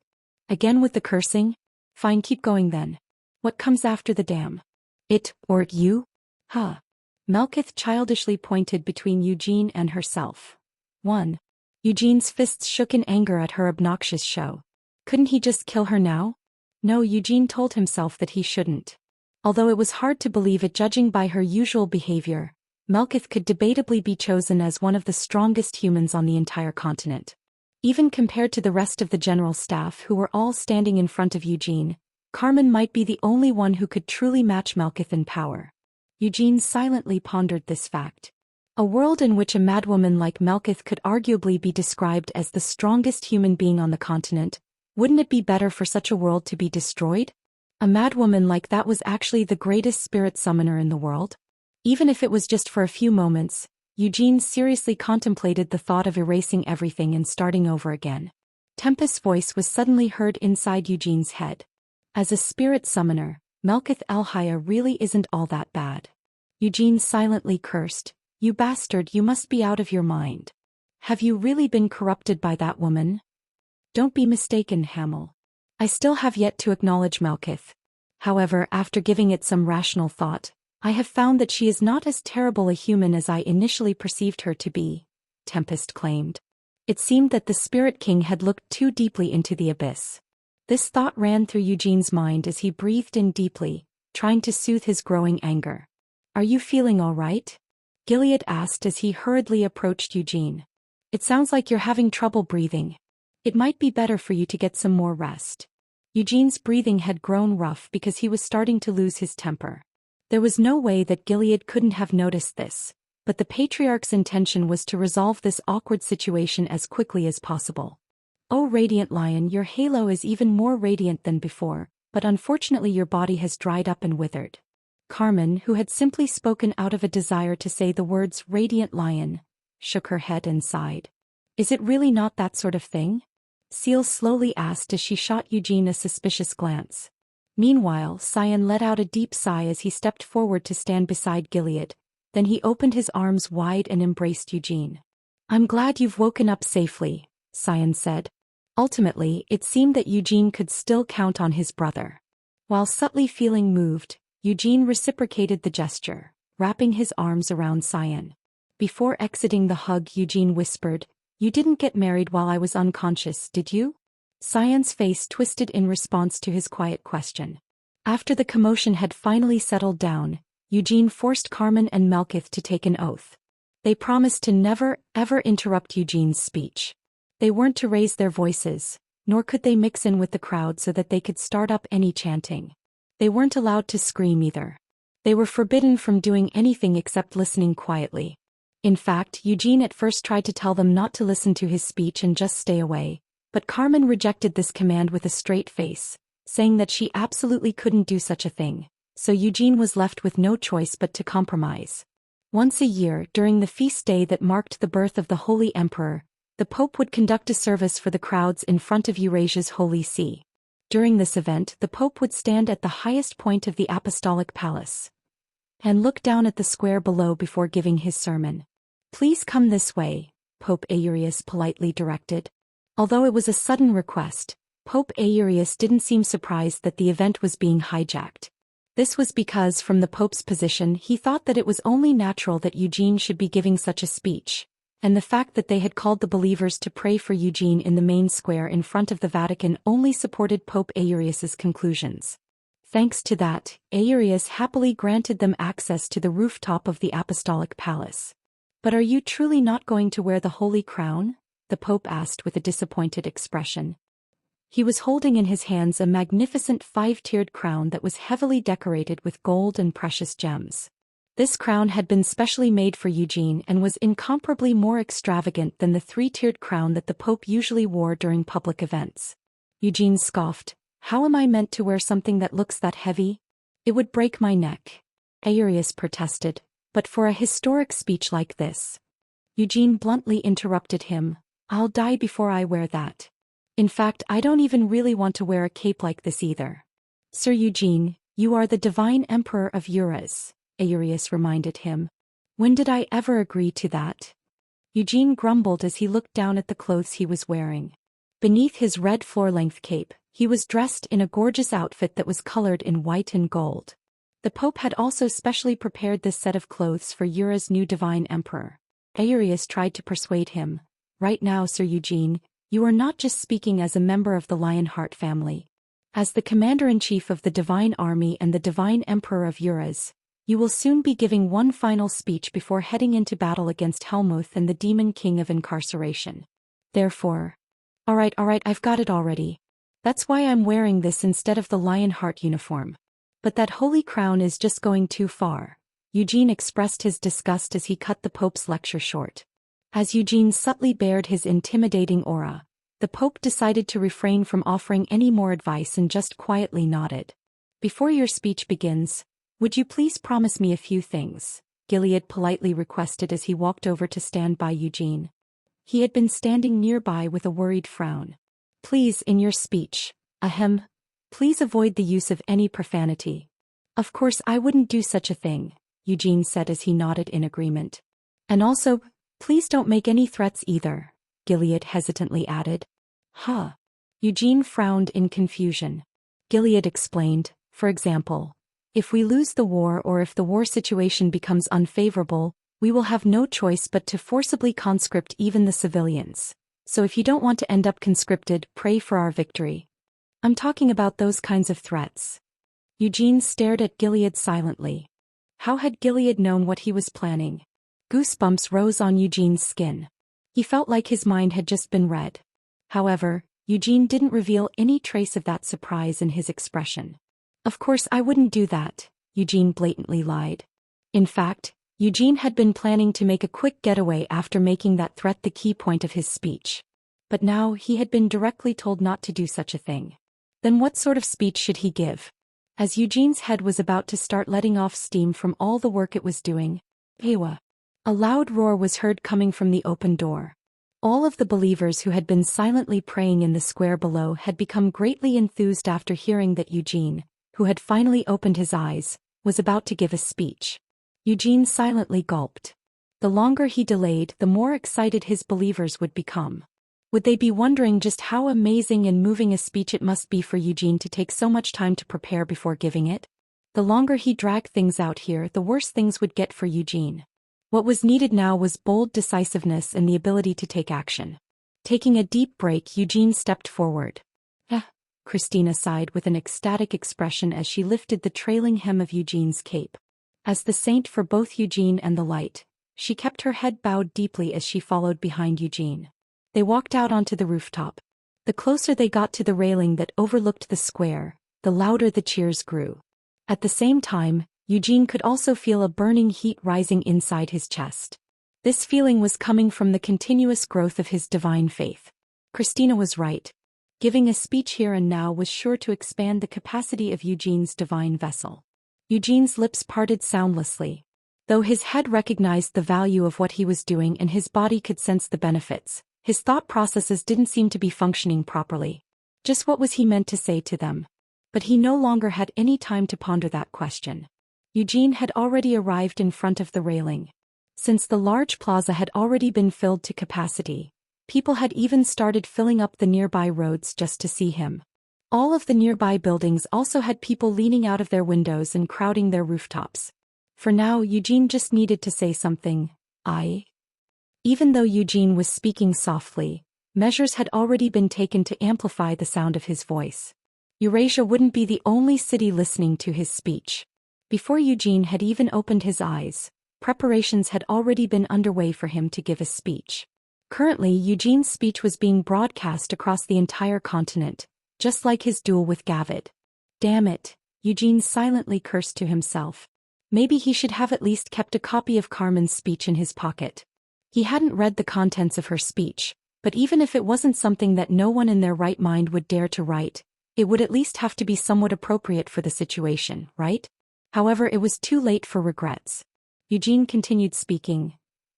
Again with the cursing? Fine, keep going then. What comes after the damn? It, or you? Huh." Melkith childishly pointed between Eugene and herself. "One." Eugene's fists shook in anger at her obnoxious show. Couldn't he just kill her now? No, Eugene told himself that he shouldn't. Although it was hard to believe it judging by her usual behavior, Melkith could debatably be chosen as one of the strongest humans on the entire continent. Even compared to the rest of the general staff who were all standing in front of Eugene, Carmen might be the only one who could truly match Melkith in power. Eugene silently pondered this fact. A world in which a madwoman like Melkith could arguably be described as the strongest human being on the continent, wouldn't it be better for such a world to be destroyed? A madwoman like that was actually the greatest spirit summoner in the world. Even if it was just for a few moments, Eugene seriously contemplated the thought of erasing everything and starting over again. Tempest's voice was suddenly heard inside Eugene's head. As a spirit summoner, Melkith Elhaya really isn't all that bad. Eugene silently cursed. You bastard, you must be out of your mind. Have you really been corrupted by that woman? Don't be mistaken, Hamel. I still have yet to acknowledge Melkith. However, after giving it some rational thought, I have found that she is not as terrible a human as I initially perceived her to be, Tempest claimed. It seemed that the Spirit King had looked too deeply into the abyss. This thought ran through Eugene's mind as he breathed in deeply, trying to soothe his growing anger. Are you feeling all right? Gilead asked as he hurriedly approached Eugene. It sounds like you're having trouble breathing. It might be better for you to get some more rest. Eugene's breathing had grown rough because he was starting to lose his temper. There was no way that Gilead couldn't have noticed this, but the Patriarch's intention was to resolve this awkward situation as quickly as possible. Oh Radiant Lion, your halo is even more radiant than before, but unfortunately your body has dried up and withered. Carmen, who had simply spoken out of a desire to say the words Radiant Lion, shook her head and sighed. Is it really not that sort of thing? Seal slowly asked as she shot Eugene a suspicious glance. Meanwhile, Cyan let out a deep sigh as he stepped forward to stand beside Gilead, then he opened his arms wide and embraced Eugene. I'm glad you've woken up safely, Cyan said. Ultimately, it seemed that Eugene could still count on his brother. While subtly feeling moved, Eugene reciprocated the gesture, wrapping his arms around Cyan. Before exiting the hug, Eugene whispered, You didn't get married while I was unconscious, did you? Cyan's face twisted in response to his quiet question. After the commotion had finally settled down, Eugene forced Carmen and Melkith to take an oath. They promised to never, ever interrupt Eugene's speech. They weren't to raise their voices, nor could they mix in with the crowd so that they could start up any chanting. They weren't allowed to scream either. They were forbidden from doing anything except listening quietly. In fact, Eugene at first tried to tell them not to listen to his speech and just stay away, but Carmen rejected this command with a straight face, saying that she absolutely couldn't do such a thing, so Eugene was left with no choice but to compromise. Once a year, during the feast day that marked the birth of the Holy Emperor, the Pope would conduct a service for the crowds in front of Eurasia's Holy See. During this event, the Pope would stand at the highest point of the Apostolic Palace and look down at the square below before giving his sermon. Please come this way, Pope Aurius politely directed. Although it was a sudden request, Pope Aurius didn't seem surprised that the event was being hijacked. This was because from the Pope's position he thought that it was only natural that Eugene should be giving such a speech, and the fact that they had called the believers to pray for Eugene in the main square in front of the Vatican only supported Pope Aurius's conclusions. Thanks to that, Aurius happily granted them access to the rooftop of the Apostolic Palace. But are you truly not going to wear the Holy Crown? The Pope asked with a disappointed expression. He was holding in his hands a magnificent 5-tiered crown that was heavily decorated with gold and precious gems. This crown had been specially made for Eugene and was incomparably more extravagant than the 3-tiered crown that the Pope usually wore during public events. Eugene scoffed, How am I meant to wear something that looks that heavy? It would break my neck. Aurius protested, but for a historic speech like this. Eugene bluntly interrupted him, I'll die before I wear that. In fact, I don't even really want to wear a cape like this either. Sir Eugene, you are the divine emperor of Eurus, Aurius reminded him. When did I ever agree to that? Eugene grumbled as he looked down at the clothes he was wearing. Beneath his red floor-length cape, he was dressed in a gorgeous outfit that was colored in white and gold. The Pope had also specially prepared this set of clothes for Eurus' new divine emperor. Aurius tried to persuade him. Right now, Sir Eugene, you are not just speaking as a member of the Lionheart family. As the Commander-in-Chief of the Divine Army and the Divine Emperor of Uras, you will soon be giving one final speech before heading into battle against Helmuth and the Demon King of Incarceration. Therefore... Alright, I've got it already. That's why I'm wearing this instead of the Lionheart uniform. But that holy crown is just going too far. Eugene expressed his disgust as he cut the Pope's lecture short. As Eugene subtly bared his intimidating aura, the Pope decided to refrain from offering any more advice and just quietly nodded. Before your speech begins, would you please promise me a few things? Gilead politely requested as he walked over to stand by Eugene. He had been standing nearby with a worried frown. Please, in your speech, please avoid the use of any profanity. Of course I wouldn't do such a thing, Eugene said as he nodded in agreement. And also, please don't make any threats either, Gilead hesitantly added. Huh. Eugene frowned in confusion. Gilead explained, for example, if we lose the war or if the war situation becomes unfavorable, we will have no choice but to forcibly conscript even the civilians. So if you don't want to end up conscripted, pray for our victory. I'm talking about those kinds of threats. Eugene stared at Gilead silently. How had Gilead known what he was planning? Goosebumps rose on Eugene's skin. He felt like his mind had just been read. However, Eugene didn't reveal any trace of that surprise in his expression. Of course I wouldn't do that, Eugene blatantly lied. In fact, Eugene had been planning to make a quick getaway after making that threat the key point of his speech. But now he had been directly told not to do such a thing. Then what sort of speech should he give? As Eugene's head was about to start letting off steam from all the work it was doing, Ewa! A loud roar was heard coming from the open door. All of the believers who had been silently praying in the square below had become greatly enthused after hearing that Eugene, who had finally opened his eyes, was about to give a speech. Eugene silently gulped. The longer he delayed, the more excited his believers would become. Would they be wondering just how amazing and moving a speech it must be for Eugene to take so much time to prepare before giving it? The longer he dragged things out here, the worse things would get for Eugene. What was needed now was bold decisiveness and the ability to take action. Taking a deep break, Eugene stepped forward. Christina sighed with an ecstatic expression as she lifted the trailing hem of Eugene's cape. As the saint for both Eugene and the light, she kept her head bowed deeply as she followed behind Eugene. They walked out onto the rooftop. The closer they got to the railing that overlooked the square, the louder the cheers grew. At the same time, Eugene could also feel a burning heat rising inside his chest. This feeling was coming from the continuous growth of his divine faith. Christina was right. Giving a speech here and now was sure to expand the capacity of Eugene's divine vessel. Eugene's lips parted soundlessly. Though his head recognized the value of what he was doing and his body could sense the benefits, his thought processes didn't seem to be functioning properly. Just what was he meant to say to them? But he no longer had any time to ponder that question. Eugene had already arrived in front of the railing. Since the large plaza had already been filled to capacity, people had even started filling up the nearby roads just to see him. All of the nearby buildings also had people leaning out of their windows and crowding their rooftops. For now, Eugene just needed to say something. Even though Eugene was speaking softly, measures had already been taken to amplify the sound of his voice. Eurasia wouldn't be the only city listening to his speech. Before Eugene had even opened his eyes, preparations had already been underway for him to give a speech. Currently, Eugene's speech was being broadcast across the entire continent, just like his duel with Gavid. Damn it, Eugene silently cursed to himself. Maybe he should have at least kept a copy of Carmen's speech in his pocket. He hadn't read the contents of her speech, but even if it wasn't something that no one in their right mind would dare to write, it would at least have to be somewhat appropriate for the situation, right? However, it was too late for regrets. Eugene continued speaking.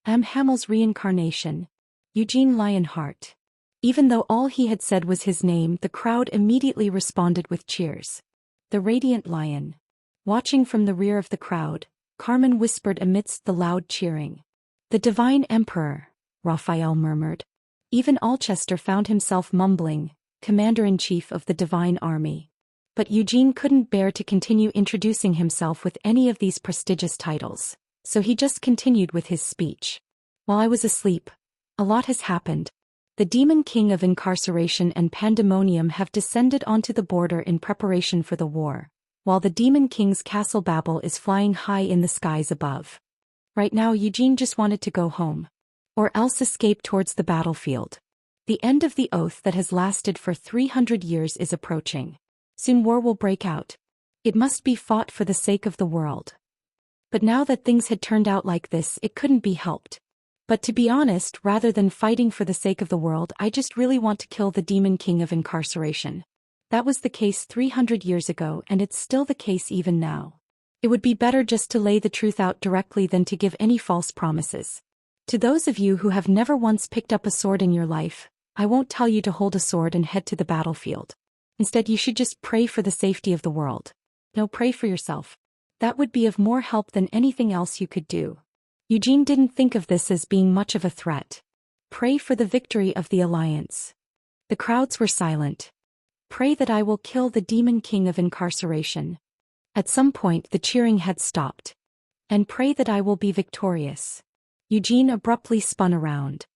Hamill's reincarnation. Eugene Lionheart. Even though all he had said was his name, the crowd immediately responded with cheers. The Radiant Lion. Watching from the rear of the crowd, Carmen whispered amidst the loud cheering. The Divine Emperor, Raphael murmured. Even Alcester found himself mumbling, Commander-in-Chief of the Divine Army. But Eugene couldn't bear to continue introducing himself with any of these prestigious titles, so he just continued with his speech. While I was asleep, a lot has happened. The demon king of incarceration and pandemonium have descended onto the border in preparation for the war, while the demon king's castle Babel is flying high in the skies above. Right now Eugene just wanted to go home. Or else escape towards the battlefield. The end of the oath that has lasted for 300 years is approaching. Soon war will break out. It must be fought for the sake of the world. But now that things had turned out like this, it couldn't be helped. But to be honest, rather than fighting for the sake of the world, I just really want to kill the demon king of incarceration. That was the case 300 years ago, and it's still the case even now. It would be better just to lay the truth out directly than to give any false promises. To those of you who have never once picked up a sword in your life, I won't tell you to hold a sword and head to the battlefield. Instead, you should just pray for the safety of the world. No, pray for yourself. That would be of more help than anything else you could do. Eugene didn't think of this as being much of a threat. Pray for the victory of the alliance. The crowds were silent. Pray that I will kill the demon king of incarceration. At some point the cheering had stopped. And pray that I will be victorious. Eugene abruptly spun around.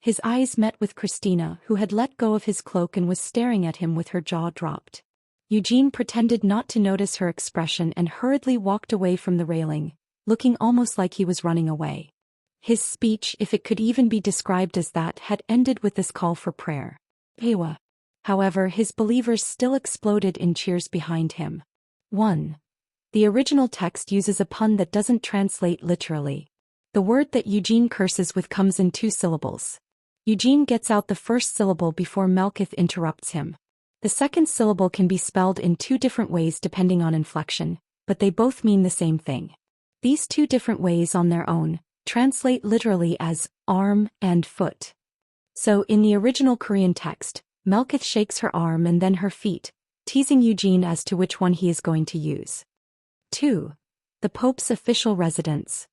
His eyes met with Christina, who had let go of his cloak and was staring at him with her jaw dropped. Eugene pretended not to notice her expression and hurriedly walked away from the railing, looking almost like he was running away. His speech, if it could even be described as that, had ended with this call for prayer. Ewa. However, his believers still exploded in cheers behind him. 1. The original text uses a pun that doesn't translate literally. The word that Eugene curses with comes in 2 syllables. Eugene gets out the first syllable before Melkith interrupts him. The second syllable can be spelled in 2 different ways depending on inflection, but they both mean the same thing. These 2 different ways on their own translate literally as arm and foot. So in the original Korean text, Melkith shakes her arm and then her feet, teasing Eugene as to which one he is going to use. 2. The Pope's official residence.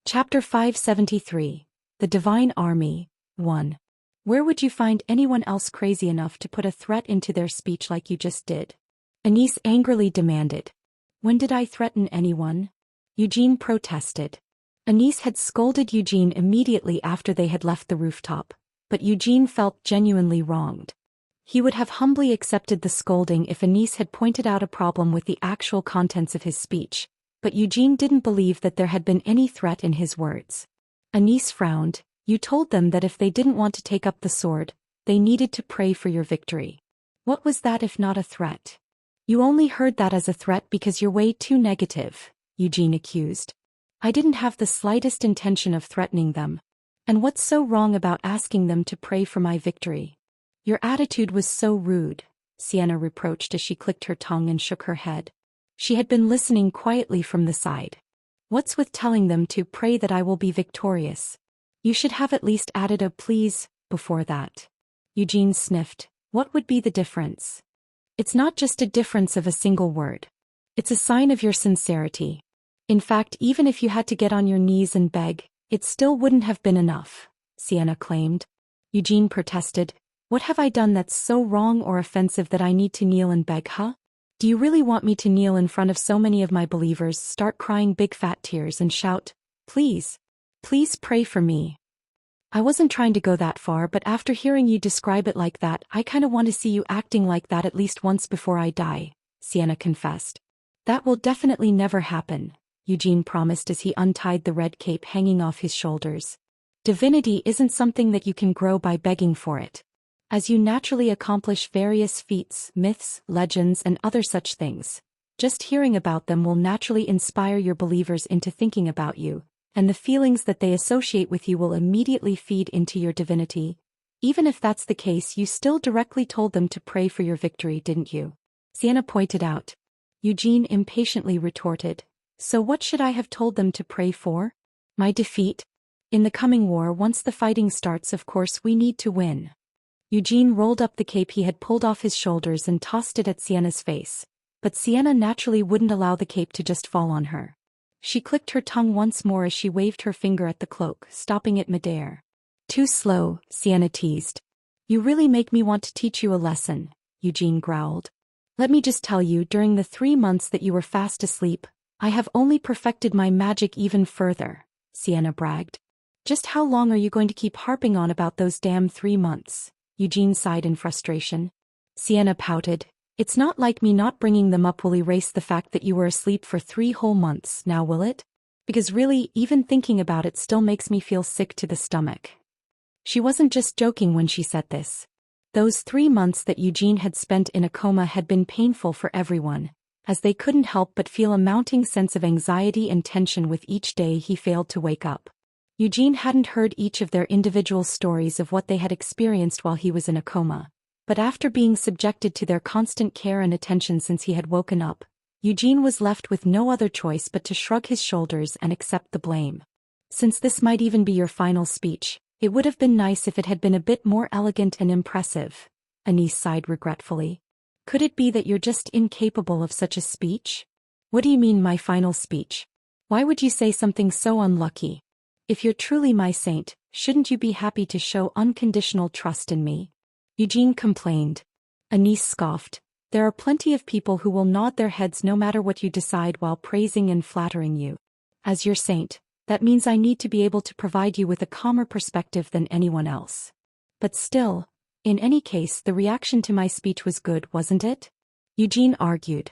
Chapter 573. The Divine Army. 1. Where would you find anyone else crazy enough to put a threat into their speech like you just did? Anise angrily demanded. When did I threaten anyone? Eugene protested. Anise had scolded Eugene immediately after they had left the rooftop, but Eugene felt genuinely wronged. He would have humbly accepted the scolding if Anise had pointed out a problem with the actual contents of his speech, but Eugene didn't believe that there had been any threat in his words. Anise frowned. You told them that if they didn't want to take up the sword, they needed to pray for your victory. What was that if not a threat? You only heard that as a threat because you're way too negative, Eugene accused. I didn't have the slightest intention of threatening them. And what's so wrong about asking them to pray for my victory? Your attitude was so rude, Sienna reproached as she clicked her tongue and shook her head. She had been listening quietly from the side. What's with telling them to pray that I will be victorious? You should have at least added a please before that. Eugene sniffed. What would be the difference? It's not just a difference of a single word. It's a sign of your sincerity. In fact, even if you had to get on your knees and beg, it still wouldn't have been enough, Sienna claimed. Eugene protested. What have I done that's so wrong or offensive that I need to kneel and beg, huh? Do you really want me to kneel in front of so many of my believers, start crying big fat tears and shout, please? Please pray for me. I wasn't trying to go that far, but after hearing you describe it like that, I kinda want to see you acting like that at least once before I die, Sienna confessed. That will definitely never happen, Eugene promised as he untied the red cape hanging off his shoulders. Divinity isn't something that you can grow by begging for it. As you naturally accomplish various feats, myths, legends, and other such things, just hearing about them will naturally inspire your believers into thinking about you, and the feelings that they associate with you will immediately feed into your divinity. Even if that's the case, you still directly told them to pray for your victory, didn't you? Sienna pointed out. Eugene impatiently retorted. So what should I have told them to pray for? My defeat? In the coming war, once the fighting starts, of course we need to win. Eugene rolled up the cape he had pulled off his shoulders and tossed it at Sienna's face, but Sienna naturally wouldn't allow the cape to just fall on her. She clicked her tongue once more as she waved her finger at the cloak, stopping it midair. Too slow, Sienna teased. You really make me want to teach you a lesson, Eugene growled. Let me just tell you, during the 3 months that you were fast asleep, I have only perfected my magic even further, Sienna bragged. Just how long are you going to keep harping on about those damn 3 months? Eugene sighed in frustration. Sienna pouted. It's not like me not bringing them up will erase the fact that you were asleep for 3 whole months, now will it? Because really, even thinking about it still makes me feel sick to the stomach. She wasn't just joking when she said this. Those 3 months that Eugene had spent in a coma had been painful for everyone, as they couldn't help but feel a mounting sense of anxiety and tension with each day he failed to wake up. Eugene hadn't heard each of their individual stories of what they had experienced while he was in a coma, but after being subjected to their constant care and attention since he had woken up, Eugene was left with no other choice but to shrug his shoulders and accept the blame. Since this might even be your final speech, it would have been nice if it had been a bit more elegant and impressive, Anise sighed regretfully. Could it be that you're just incapable of such a speech? What do you mean my final speech? Why would you say something so unlucky? If you're truly my saint, shouldn't you be happy to show unconditional trust in me? Eugene complained. Anise scoffed. There are plenty of people who will nod their heads no matter what you decide while praising and flattering you. As your saint, that means I need to be able to provide you with a calmer perspective than anyone else. But still, in any case, the reaction to my speech was good, wasn't it? Eugene argued.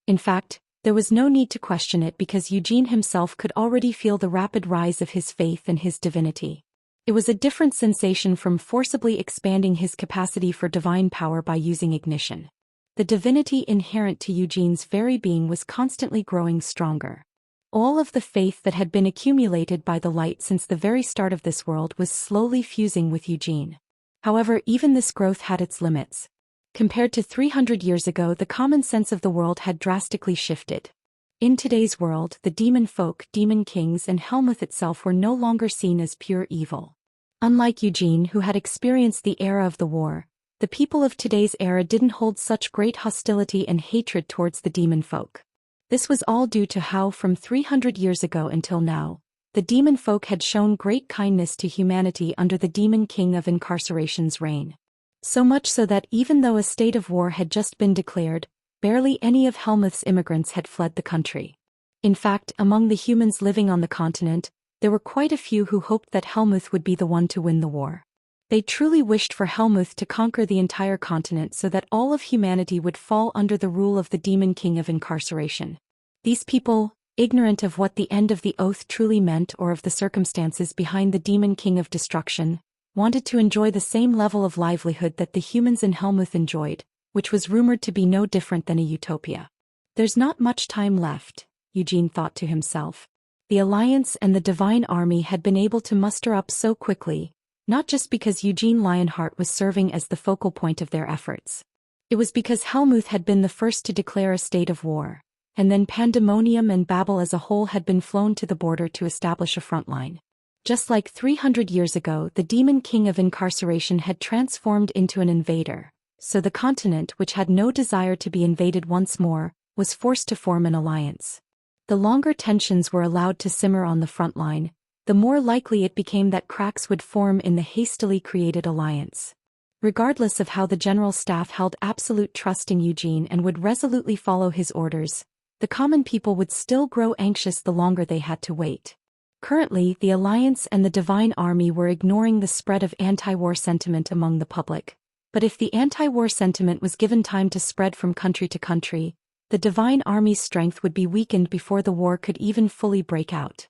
In fact, there was no need to question it because Eugene himself could already feel the rapid rise of his faith and his divinity. It was a different sensation from forcibly expanding his capacity for divine power by using ignition. The divinity inherent to Eugene's very being was constantly growing stronger. All of the faith that had been accumulated by the light since the very start of this world was slowly fusing with Eugene. However, even this growth had its limits. Compared to 300 years ago, the common sense of the world had drastically shifted. In today's world, the demon folk, demon kings, and Helmuth itself were no longer seen as pure evil. Unlike Eugene, who had experienced the era of the war, the people of today's era didn't hold such great hostility and hatred towards the demon folk. This was all due to how, from 300 years ago until now, the demon folk had shown great kindness to humanity under the demon king of incarceration's reign. So much so that even though a state of war had just been declared, barely any of Helmuth's immigrants had fled the country. In fact, among the humans living on the continent, there were quite a few who hoped that Helmuth would be the one to win the war. They truly wished for Helmuth to conquer the entire continent so that all of humanity would fall under the rule of the demon king of incarceration. These people, ignorant of what the end of the oath truly meant or of the circumstances behind the demon king of destruction, wanted to enjoy the same level of livelihood that the humans in Helmuth enjoyed, which was rumored to be no different than a utopia. There's not much time left, Eugene thought to himself. The Alliance and the Divine Army had been able to muster up so quickly, not just because Eugene Lionheart was serving as the focal point of their efforts. It was because Helmuth had been the first to declare a state of war, and then Pandemonium and Babel as a whole had been flown to the border to establish a front line. Just like 300 years ago, the demon king of incarceration had transformed into an invader, so the continent, which had no desire to be invaded once more, was forced to form an alliance. The longer tensions were allowed to simmer on the front line, the more likely it became that cracks would form in the hastily created alliance. Regardless of how the general staff held absolute trust in Eugene and would resolutely follow his orders, the common people would still grow anxious the longer they had to wait. Currently, the Alliance and the Divine Army were ignoring the spread of anti-war sentiment among the public. But if the anti-war sentiment was given time to spread from country to country, the Divine Army's strength would be weakened before the war could even fully break out.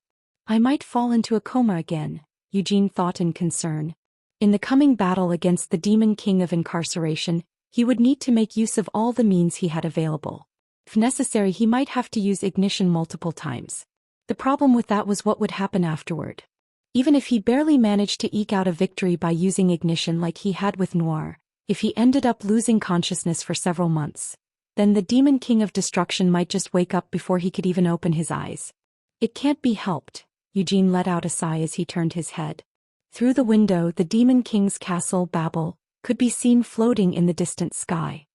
I might fall into a coma again, Eugene thought in concern. In the coming battle against the Demon King of Incarceration, he would need to make use of all the means he had available. If necessary, he might have to use ignition multiple times. The problem with that was what would happen afterward. Even if he barely managed to eke out a victory by using ignition like he had with Noir, if he ended up losing consciousness for several months, then the Demon King of Destruction might just wake up before he could even open his eyes. It can't be helped, Eugene let out a sigh as he turned his head. Through the window, the Demon King's castle, Babel, could be seen floating in the distant sky.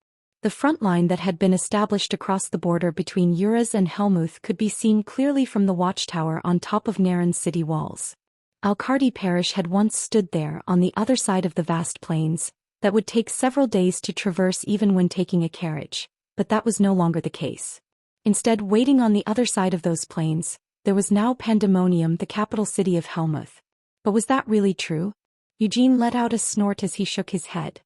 The front line that had been established across the border between Uraz and Helmuth could be seen clearly from the watchtower on top of Naren's city walls. Alcardi Parish had once stood there on the other side of the vast plains, that would take several days to traverse even when taking a carriage, but that was no longer the case. Instead, waiting on the other side of those plains, there was now Pandemonium, the capital city of Helmuth. But was that really true? Eugene let out a snort as he shook his head.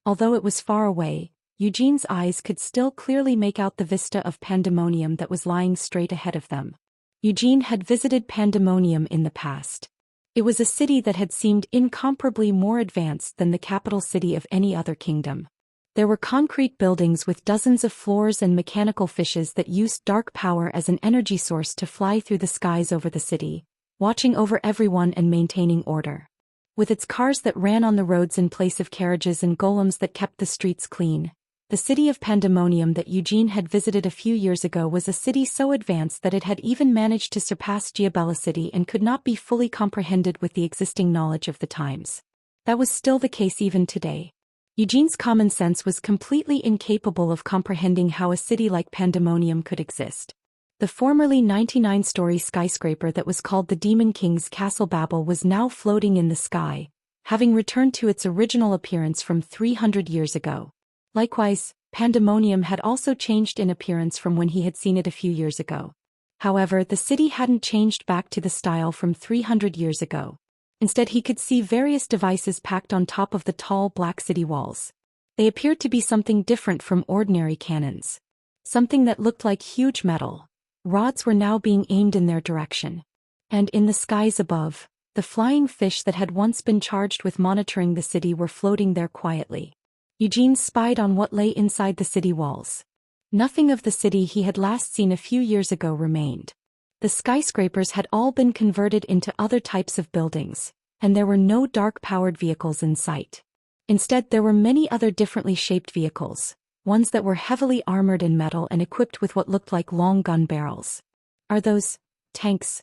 Although it was far away, Eugene's eyes could still clearly make out the vista of pandemonium that was lying straight ahead of them. Eugene had visited Pandemonium in the past. It was a city that had seemed incomparably more advanced than the capital city of any other kingdom. There were concrete buildings with dozens of floors and mechanical fishes that used dark power as an energy source to fly through the skies over the city, watching over everyone and maintaining order. With its cars that ran on the roads in place of carriages and golems that kept the streets clean, the city of Pandemonium that Eugene had visited a few years ago was a city so advanced that it had even managed to surpass Giabella City and could not be fully comprehended with the existing knowledge of the times. That was still the case even today. Eugene's common sense was completely incapable of comprehending how a city like Pandemonium could exist. The formerly 99-story skyscraper that was called the Demon King's Castle Babel was now floating in the sky, having returned to its original appearance from 300 years ago. Likewise, Pandemonium had also changed in appearance from when he had seen it a few years ago. However, the city hadn't changed back to the style from 300 years ago. Instead, he could see various devices packed on top of the tall black city walls. They appeared to be something different from ordinary cannons. Something that looked like huge metal rods were now being aimed in their direction. And in the skies above, the flying fish that had once been charged with monitoring the city were floating there quietly. Eugene spied on what lay inside the city walls. Nothing of the city he had last seen a few years ago remained. The skyscrapers had all been converted into other types of buildings, and there were no dark-powered vehicles in sight. Instead, there were many other differently shaped vehicles, ones that were heavily armored in metal and equipped with what looked like long gun barrels. Are those tanks?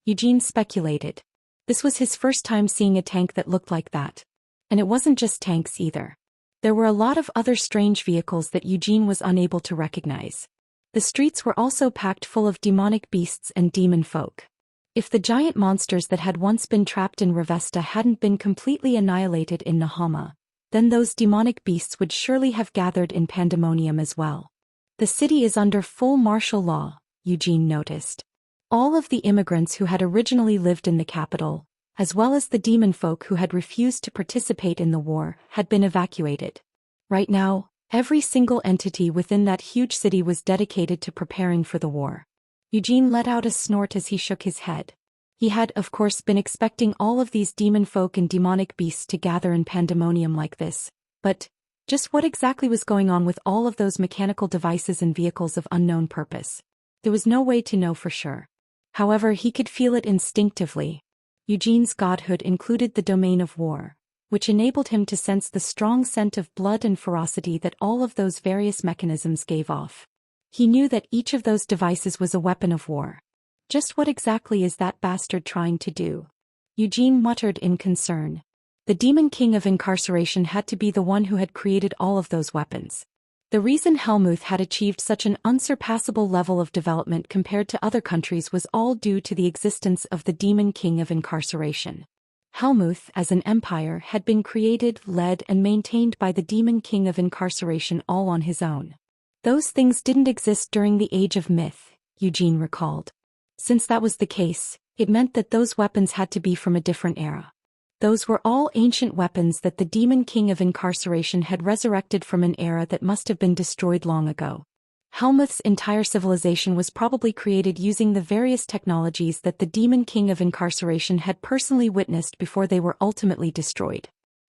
Eugene speculated. This was his first time seeing a tank that looked like that. And it wasn't just tanks either. There were a lot of other strange vehicles that Eugene was unable to recognize. The streets were also packed full of demonic beasts and demon folk. If the giant monsters that had once been trapped in Ravesta hadn't been completely annihilated in Nahama, then those demonic beasts would surely have gathered in Pandemonium as well. The city is under full martial law, Eugene noticed. All of the immigrants who had originally lived in the capital, as well as the demon folk who had refused to participate in the war, had been evacuated. Right now, every single entity within that huge city was dedicated to preparing for the war. Eugene let out a snort as he shook his head. He had, of course, been expecting all of these demon folk and demonic beasts to gather in Pandemonium like this, but just what exactly was going on with all of those mechanical devices and vehicles of unknown purpose? There was no way to know for sure. However, he could feel it instinctively. Eugene's godhood included the domain of war, which enabled him to sense the strong scent of blood and ferocity that all of those various mechanisms gave off. He knew that each of those devices was a weapon of war. Just what exactly is that bastard trying to do? Eugene muttered in concern. The Demon King of Incarceration had to be the one who had created all of those weapons. The reason Helmuth had achieved such an unsurpassable level of development compared to other countries was all due to the existence of the Demon King of Incarceration. Helmuth, as an empire, had been created, led, and maintained by the Demon King of Incarceration all on his own. Those things didn't exist during the Age of Myth, Eugene recalled. Since that was the case, it meant that those weapons had to be from a different era. Those were all ancient weapons that the Demon King of Incarceration had resurrected from an era that must have been destroyed long ago. Helmuth's entire civilization was probably created using the various technologies that the Demon King of Incarceration had personally witnessed before they were ultimately destroyed.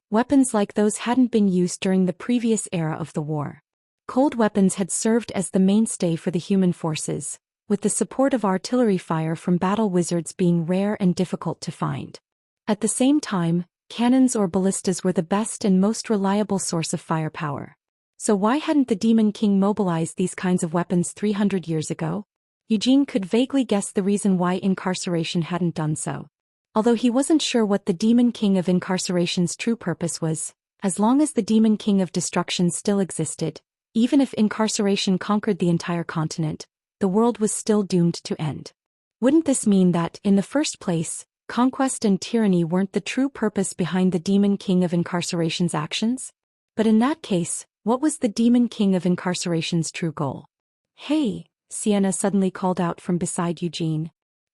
Weapons like those hadn't been used during the previous era of the war. Cold weapons had served as the mainstay for the human forces, with the support of artillery fire from battle wizards being rare and difficult to find. At the same time, cannons or ballistas were the best and most reliable source of firepower. So why hadn't the Demon King mobilized these kinds of weapons 300 years ago? Eugene could vaguely guess the reason why Incarceration hadn't done so. Although he wasn't sure what the Demon King of Incarceration's true purpose was, as long as the Demon King of Destruction still existed, even if Incarceration conquered the entire continent, the world was still doomed to end. Wouldn't this mean that, in the first place, conquest and tyranny weren't the true purpose behind the Demon King of Incarceration's actions? But in that case, what was the Demon King of Incarceration's true goal? Hey, Sienna suddenly called out from beside Eugene.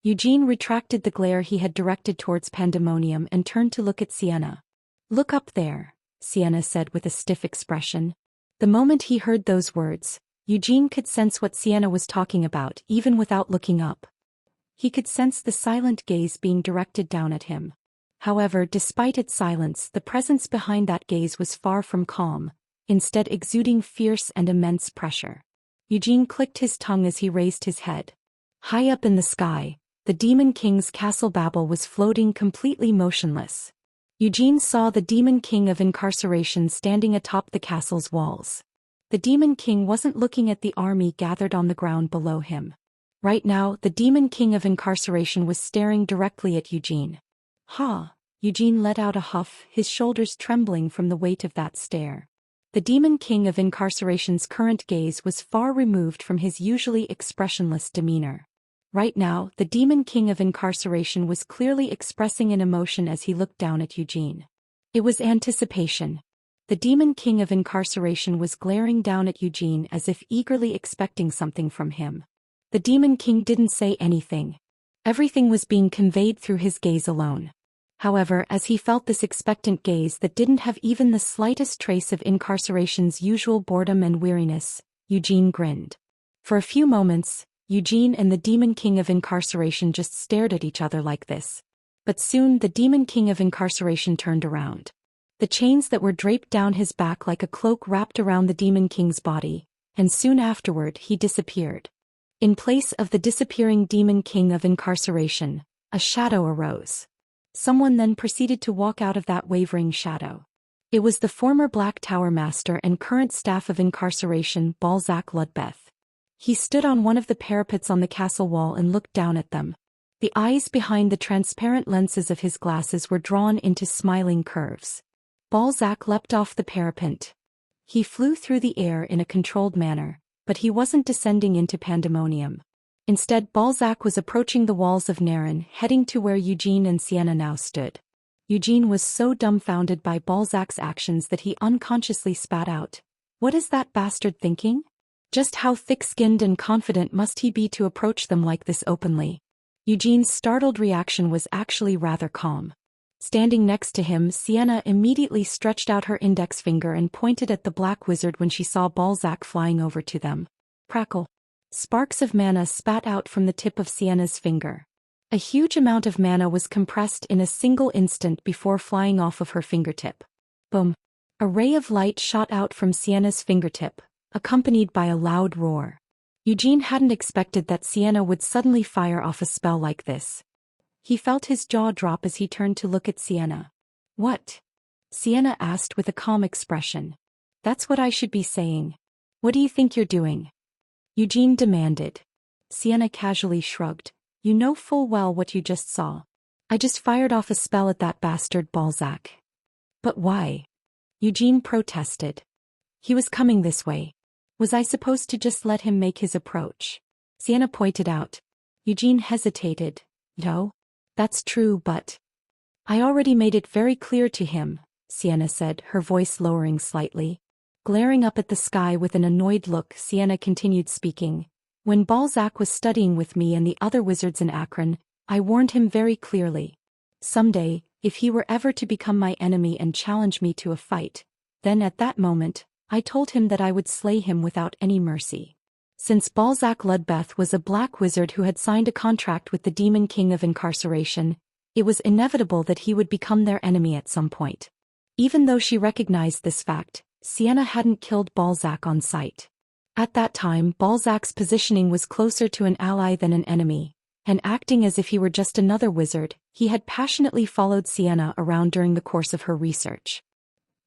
Eugene retracted the glare he had directed towards Pandemonium and turned to look at Sienna. "Look up there," Sienna said with a stiff expression. The moment he heard those words, Eugene could sense what Sienna was talking about even without looking up. He could sense the silent gaze being directed down at him. However, despite its silence, the presence behind that gaze was far from calm, instead exuding fierce and immense pressure. Eugene clicked his tongue as he raised his head. High up in the sky, the Demon King's castle Babel was floating completely motionless. Eugene saw the Demon King of Incarceration standing atop the castle's walls. The Demon King wasn't looking at the army gathered on the ground below him. Right now, the Demon King of Incarceration was staring directly at Eugene. "Ha!" Eugene let out a huff, his shoulders trembling from the weight of that stare. The Demon King of Incarceration's current gaze was far removed from his usually expressionless demeanor. Right now, the Demon King of Incarceration was clearly expressing an emotion as he looked down at Eugene. It was anticipation. The Demon King of Incarceration was glaring down at Eugene as if eagerly expecting something from him. The Demon King didn't say anything. Everything was being conveyed through his gaze alone. However, as he felt this expectant gaze that didn't have even the slightest trace of Incarceration's usual boredom and weariness, Eugene grinned. For a few moments, Eugene and the Demon King of Incarceration just stared at each other like this. But soon the Demon King of Incarceration turned around. The chains that were draped down his back like a cloak wrapped around the Demon King's body, and soon afterward he disappeared. In place of the disappearing Demon King of Incarceration, a shadow arose. Someone then proceeded to walk out of that wavering shadow. It was the former Black Tower Master and current staff of Incarceration, Balzac Ludbeth. He stood on one of the parapets on the castle wall and looked down at them. The eyes behind the transparent lenses of his glasses were drawn into smiling curves. Balzac leapt off the parapet. He flew through the air in a controlled manner, but he wasn't descending into Pandemonium. Instead, Balzac was approaching the walls of Naren, heading to where Eugene and Sienna now stood. Eugene was so dumbfounded by Balzac's actions that he unconsciously spat out, "What is that bastard thinking? Just how thick-skinned and confident must he be to approach them like this openly?" Eugene's startled reaction was actually rather calm. Standing next to him, Sienna immediately stretched out her index finger and pointed at the Black Wizard when she saw Balzac flying over to them. Crackle. Sparks of mana spat out from the tip of Sienna's finger. A huge amount of mana was compressed in a single instant before flying off of her fingertip. Boom. A ray of light shot out from Sienna's fingertip, accompanied by a loud roar. Eugene hadn't expected that Sienna would suddenly fire off a spell like this. He felt his jaw drop as he turned to look at Sienna. "What?" Sienna asked with a calm expression. "That's what I should be saying. What do you think you're doing?" Eugene demanded. Sienna casually shrugged. "You know full well what you just saw. I just fired off a spell at that bastard Balzac." "But why?" Eugene protested. "He was coming this way. Was I supposed to just let him make his approach?" Sienna pointed out. Eugene hesitated. "No. That's true, but—" "I already made it very clear to him," Sienna said, her voice lowering slightly. Glaring up at the sky with an annoyed look, Sienna continued speaking. "When Balzac was studying with me and the other wizards in Akron, I warned him very clearly. Someday, if he were ever to become my enemy and challenge me to a fight, then at that moment, I told him that I would slay him without any mercy." Since Balzac Ludbeth was a black wizard who had signed a contract with the Demon King of Incarceration, it was inevitable that he would become their enemy at some point. Even though she recognized this fact, Sienna hadn't killed Balzac on sight. At that time, Balzac's positioning was closer to an ally than an enemy, and acting as if he were just another wizard, he had passionately followed Sienna around during the course of her research.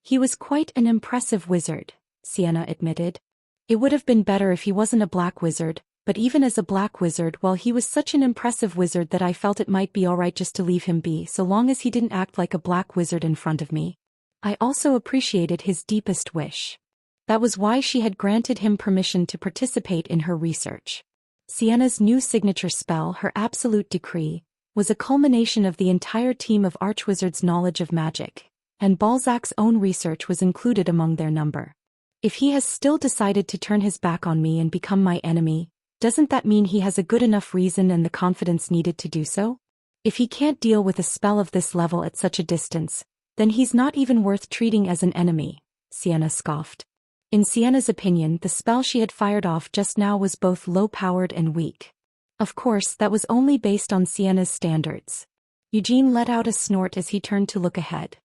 "He was quite an impressive wizard," Sienna admitted. "It would have been better if he wasn't a black wizard, but even as a black wizard, well, he was such an impressive wizard that I felt it might be alright just to leave him be so long as he didn't act like a black wizard in front of me. I also appreciated his deepest wish. That was why she had granted him permission to participate in her research." Sienna's new signature spell, her Absolute Decree, was a culmination of the entire team of Archwizards' knowledge of magic, and Balzac's own research was included among their number. "If he has still decided to turn his back on me and become my enemy, Doesn't that mean he has a good enough reason and the confidence needed to do so? If he can't deal with a spell of this level at such a distance, then he's not even worth treating as an enemy, Sienna scoffed. In Sienna's opinion, the spell she had fired off just now was both low-powered and weak. Of course, that was only based on Sienna's standards. Eugene let out a snort as he turned to look ahead.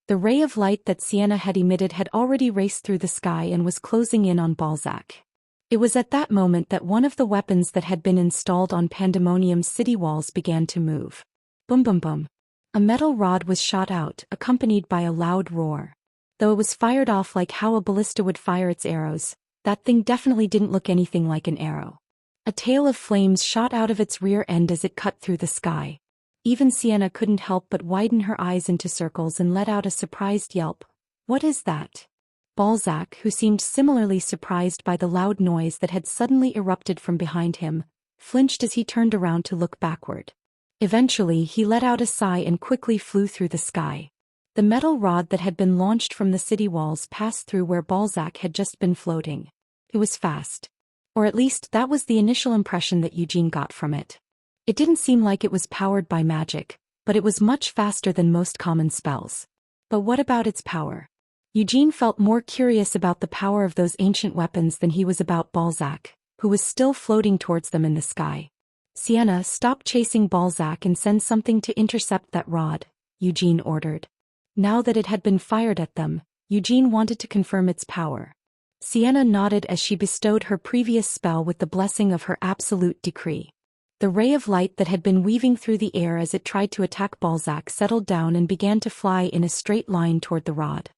The ray of light that Sienna had emitted had already raced through the sky and was closing in on Balzac. It was at that moment that one of the weapons that had been installed on Pandemonium's city walls began to move. Boom boom boom. A metal rod was shot out, accompanied by a loud roar. Though it was fired off like how a ballista would fire its arrows, that thing definitely didn't look anything like an arrow. A tail of flames shot out of its rear end as it cut through the sky. Even Sienna couldn't help but widen her eyes into circles and let out a surprised yelp. What is that? Balzac, who seemed similarly surprised by the loud noise that had suddenly erupted from behind him, flinched as he turned around to look backward. Eventually, he let out a sigh and quickly flew through the sky. The metal rod that had been launched from the city walls passed through where Balzac had just been floating. It was fast. Or at least that was the initial impression that Eugene got from it. It didn't seem like it was powered by magic, but it was much faster than most common spells. But what about its power? Eugene felt more curious about the power of those ancient weapons than he was about Balzac, who was still floating towards them in the sky. Sienna, stop chasing Balzac and send something to intercept that rod, Eugene ordered. Now that it had been fired at them, Eugene wanted to confirm its power. Sienna nodded as she bestowed her previous spell with the blessing of her absolute decree. The ray of light that had been weaving through the air as it tried to attack Balzac settled down and began to fly in a straight line toward the rod.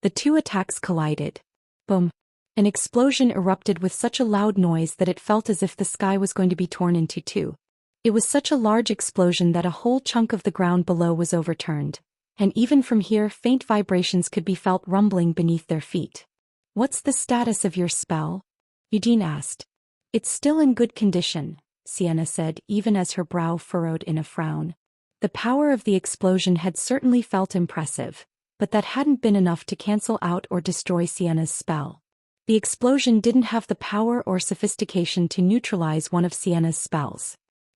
The two attacks collided. Boom. An explosion erupted with such a loud noise that it felt as if the sky was going to be torn into two. It was such a large explosion that a whole chunk of the ground below was overturned, and even from here faint vibrations could be felt rumbling beneath their feet. What's the status of your spell? Eugene asked. It's still in good condition, Sienna said, even as her brow furrowed in a frown. The power of the explosion had certainly felt impressive, but that hadn't been enough to cancel out or destroy Sienna's spell. The explosion didn't have the power or sophistication to neutralize one of Sienna's spells.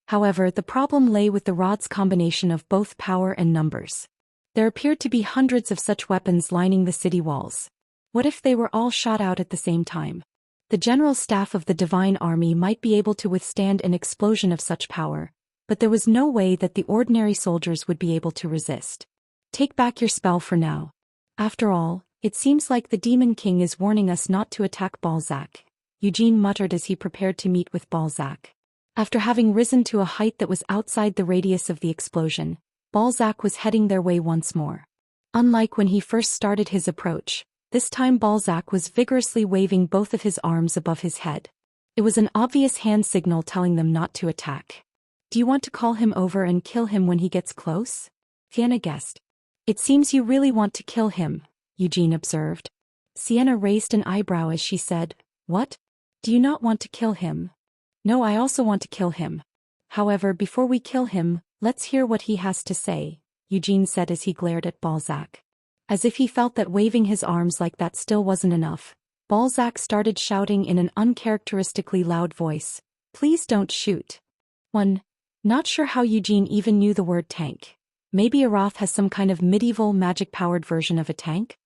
However, the problem lay with the rod's combination of both power and numbers. There appeared to be hundreds of such weapons lining the city walls. What if they were all shot out at the same time? The general staff of the Divine Army might be able to withstand an explosion of such power, but there was no way that the ordinary soldiers would be able to resist. Take back your spell for now. After all, it seems like the Demon King is warning us not to attack Balzac, Eugene muttered as he prepared to meet with Balzac. After having risen to a height that was outside the radius of the explosion, Balzac was heading their way once more. Unlike when he first started his approach, this time Balzac was vigorously waving both of his arms above his head. It was an obvious hand signal telling them not to attack. Do you want to call him over and kill him when he gets close? Sienna guessed. It seems you really want to kill him, Eugene observed. Sienna raised an eyebrow as she said, What? Do you not want to kill him? No, I also want to kill him. However, before we kill him, let's hear what he has to say, Eugene said as he glared at Balzac. As if he felt that waving his arms like that still wasn't enough, Balzac started shouting in an uncharacteristically loud voice, Please don't shoot. 1. Not sure how Eugene even knew the word tank. Maybe Aroth has some kind of medieval magic-powered version of a tank?